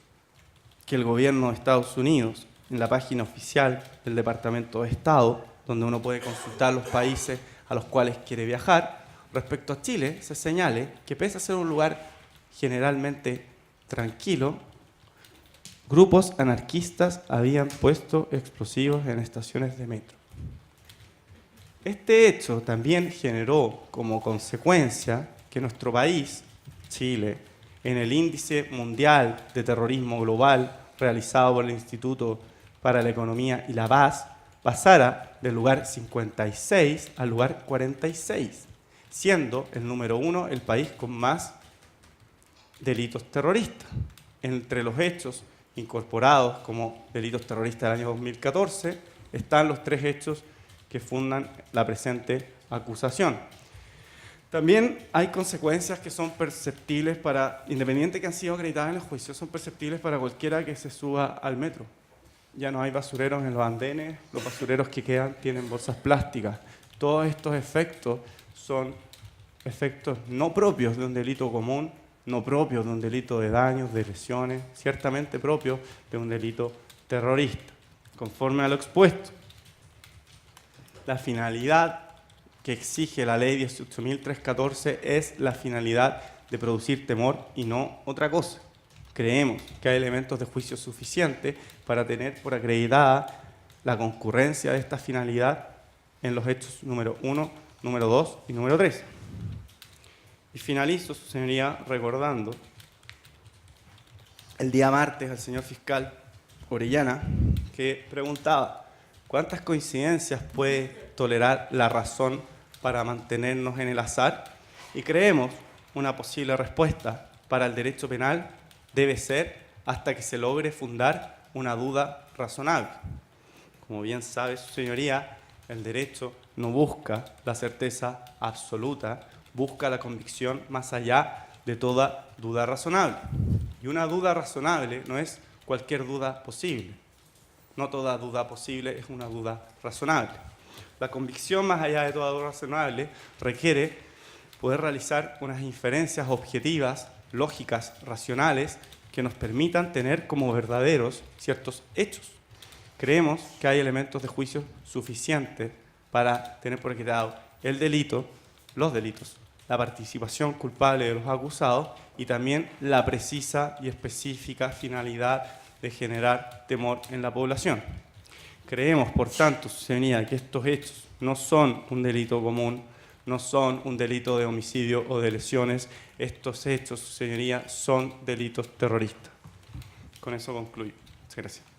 que el gobierno de Estados Unidos, en la página oficial del Departamento de Estado, donde uno puede consultar los países a los cuales quiere viajar, respecto a Chile, se señale que pese a ser un lugar generalmente tranquilo, grupos anarquistas habían puesto explosivos en estaciones de metro. Este hecho también generó como consecuencia que nuestro país, Chile, en el índice mundial de terrorismo global realizado por el Instituto para la Economía y la Paz, pasara del lugar 56 al lugar 46, siendo el número 1 el país con más delitos terroristas. Entre los hechos incorporados como delitos terroristas del año 2014 están los 3 hechos que fundan la presente acusación. También hay consecuencias que son perceptibles para, independiente que han sido acreditadas en el juicio, son perceptibles para cualquiera que se suba al metro. Ya no hay basureros en los andenes, los basureros que quedan tienen bolsas plásticas. Todos estos efectos son efectos no propios de un delito común, no propios de un delito de daños, de lesiones, ciertamente propios de un delito terrorista. Conforme a lo expuesto, la finalidad que exige la ley 18.314 es la finalidad de producir temor y no otra cosa. Creemos que hay elementos de juicio suficientes para tener por acreditada la concurrencia de esta finalidad en los hechos número 1, número 2 y número 3. Y finalizo, su señoría, recordando el día martes al señor fiscal Orellana, que preguntaba ¿cuántas coincidencias puede tolerar la razón para mantenernos en el azar? Y creemos una posible respuesta para el derecho penal debe ser hasta que se logre fundar una duda razonable. Como bien sabe su señoría, el derecho no busca la certeza absoluta, busca la convicción más allá de toda duda razonable. Y una duda razonable no es cualquier duda posible. No toda duda posible es una duda razonable. La convicción más allá de toda duda razonable requiere poder realizar unas inferencias objetivas, lógicas, racionales, que nos permitan tener como verdaderos ciertos hechos. Creemos que hay elementos de juicio suficientes para tener por acreditado el delito, los delitos, la participación culpable de los acusados y también la precisa y específica finalidad de generar temor en la población. Creemos, por tanto, su señoría, que estos hechos no son un delito común, no son un delito de homicidio o de lesiones. Estos hechos, su señoría, son delitos terroristas. Con eso concluyo. Muchas gracias.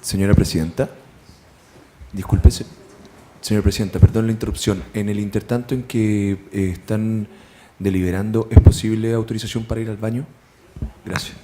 Señora Presidenta, disculpe, señora Presidenta, perdón la interrupción. En el intertanto en que están deliberando, ¿es posible autorización para ir al baño? Gracias.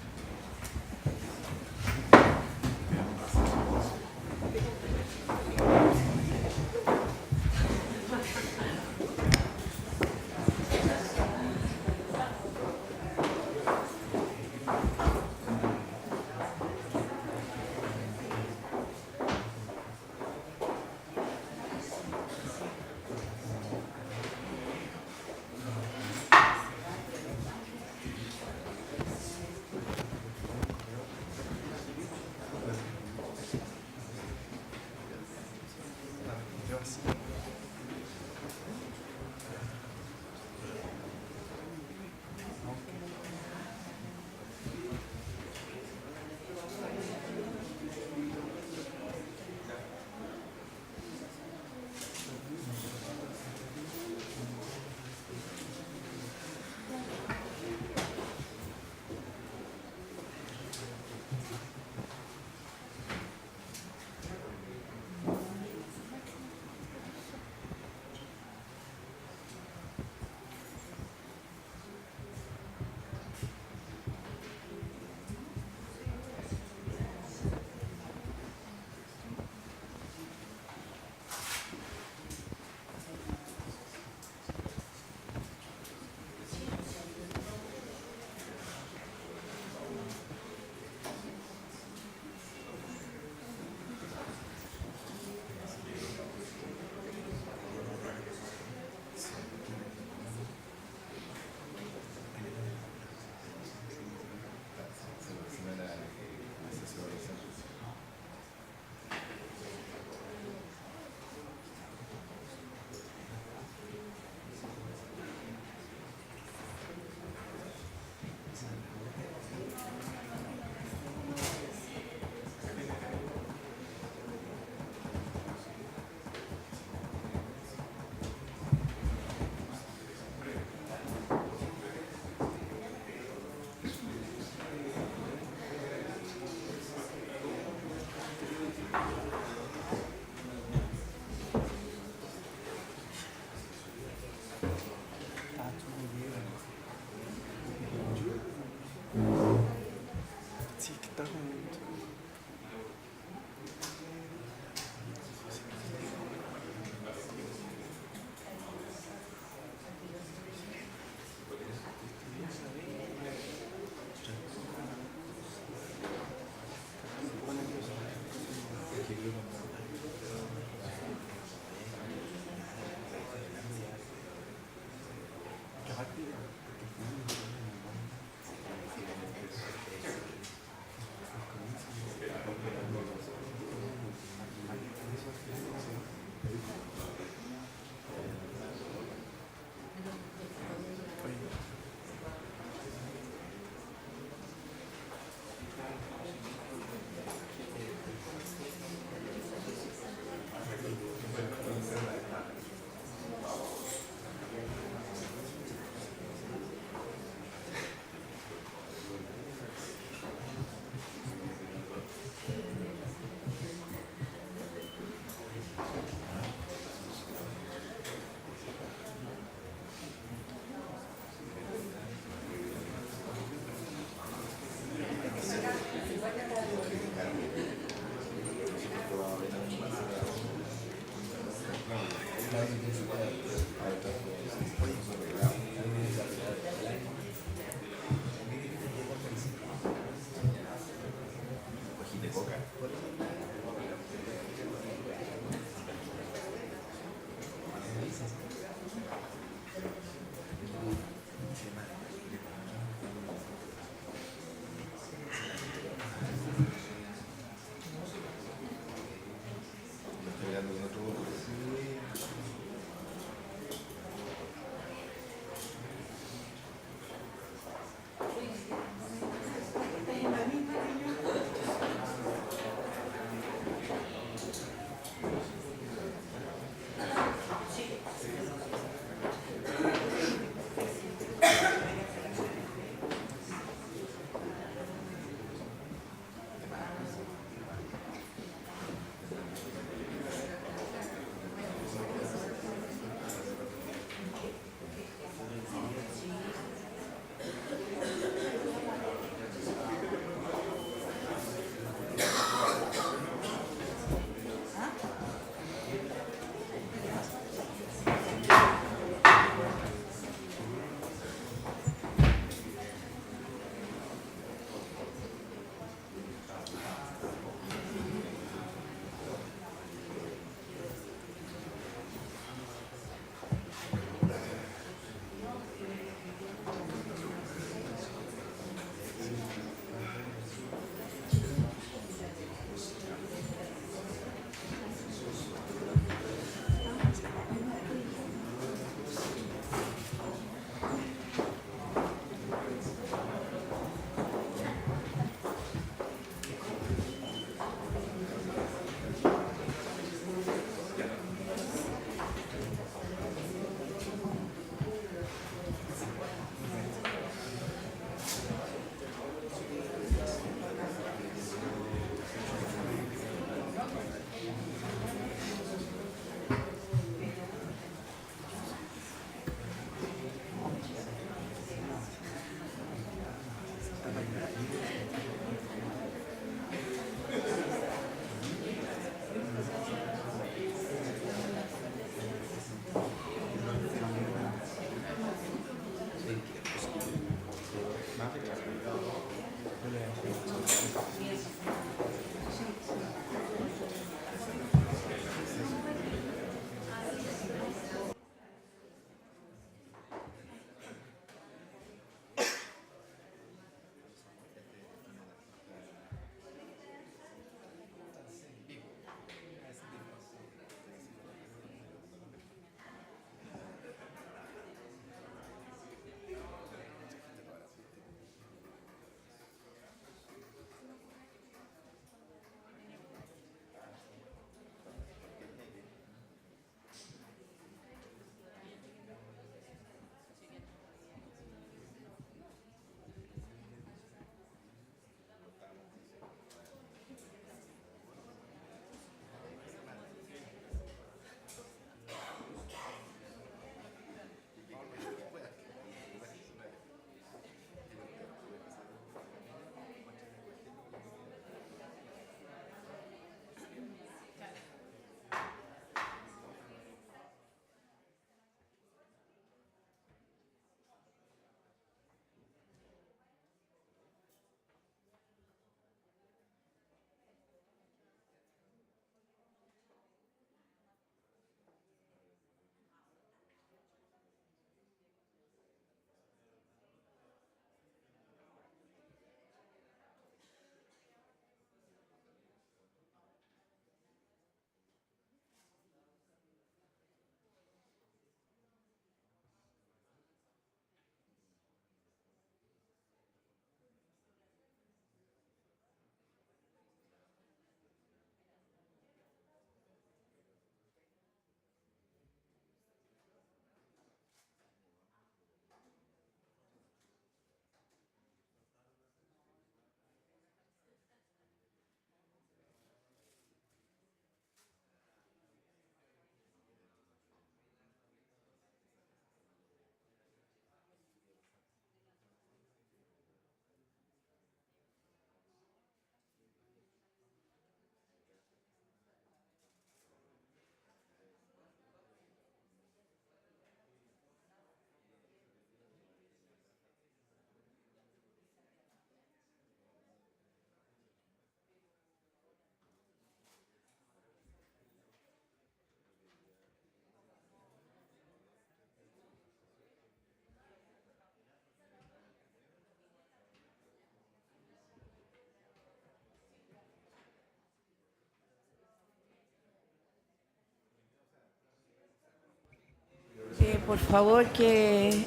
Por favor, que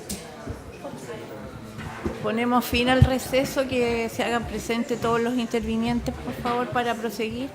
ponemos fin al receso, que se hagan presentes todos los intervinientes, por favor, para proseguir.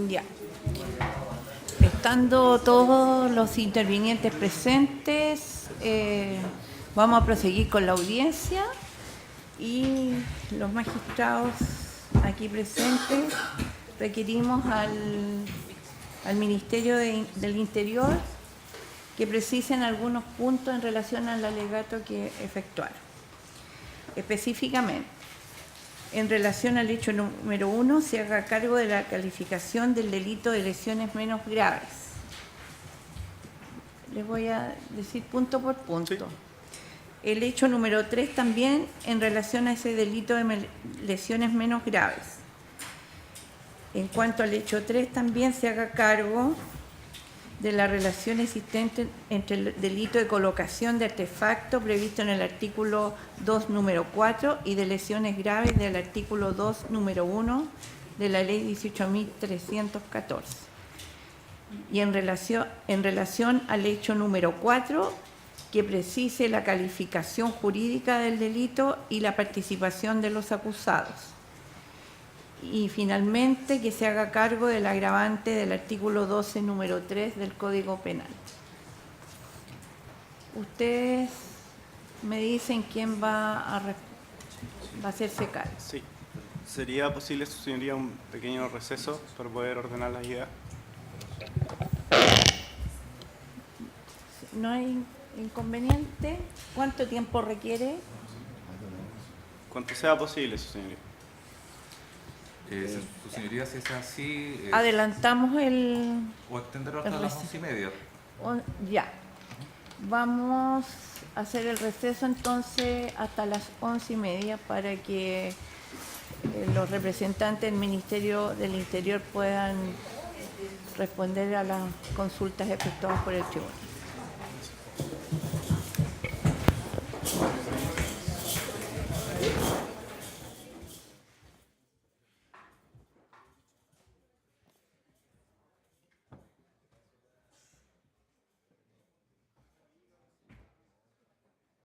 Ya. Estando todos los intervinientes presentes, vamos a proseguir con la audiencia y los magistrados aquí presentes requerimos al Ministerio del Interior que precisen algunos puntos en relación al alegato que efectuaron. Específicamente, en relación al hecho número 1, se haga cargo de la calificación del delito de lesiones menos graves. Les voy a decir punto por punto.
Sí.
El hecho número 3 también en relación a ese delito de lesiones menos graves. En cuanto al hecho 3, también se haga cargo de la relación existente entre el delito de colocación de artefacto previsto en el artículo 2, número 4 y de lesiones graves del artículo 2, número 1 de la ley 18.314. Y en relación al hecho número 4, que precise la calificación jurídica del delito y la participación de los acusados. Y finalmente, que se haga cargo del agravante del artículo 12, número 3 del Código Penal. Ustedes me dicen quién va a hacerse cargo.
Sí. ¿Sería posible, su señoría, un pequeño receso para poder ordenar las ideas?
¿No hay inconveniente? ¿Cuánto tiempo requiere?
Cuanto sea posible, su señoría.
Su señoría, si es así,
Adelantamos
o extenderlo hasta
el
las
receso.
11:30.
Ya. Vamos a hacer el receso entonces hasta las 11:30 para que los representantes del Ministerio del Interior puedan responder a las consultas efectuadas por el tribunal.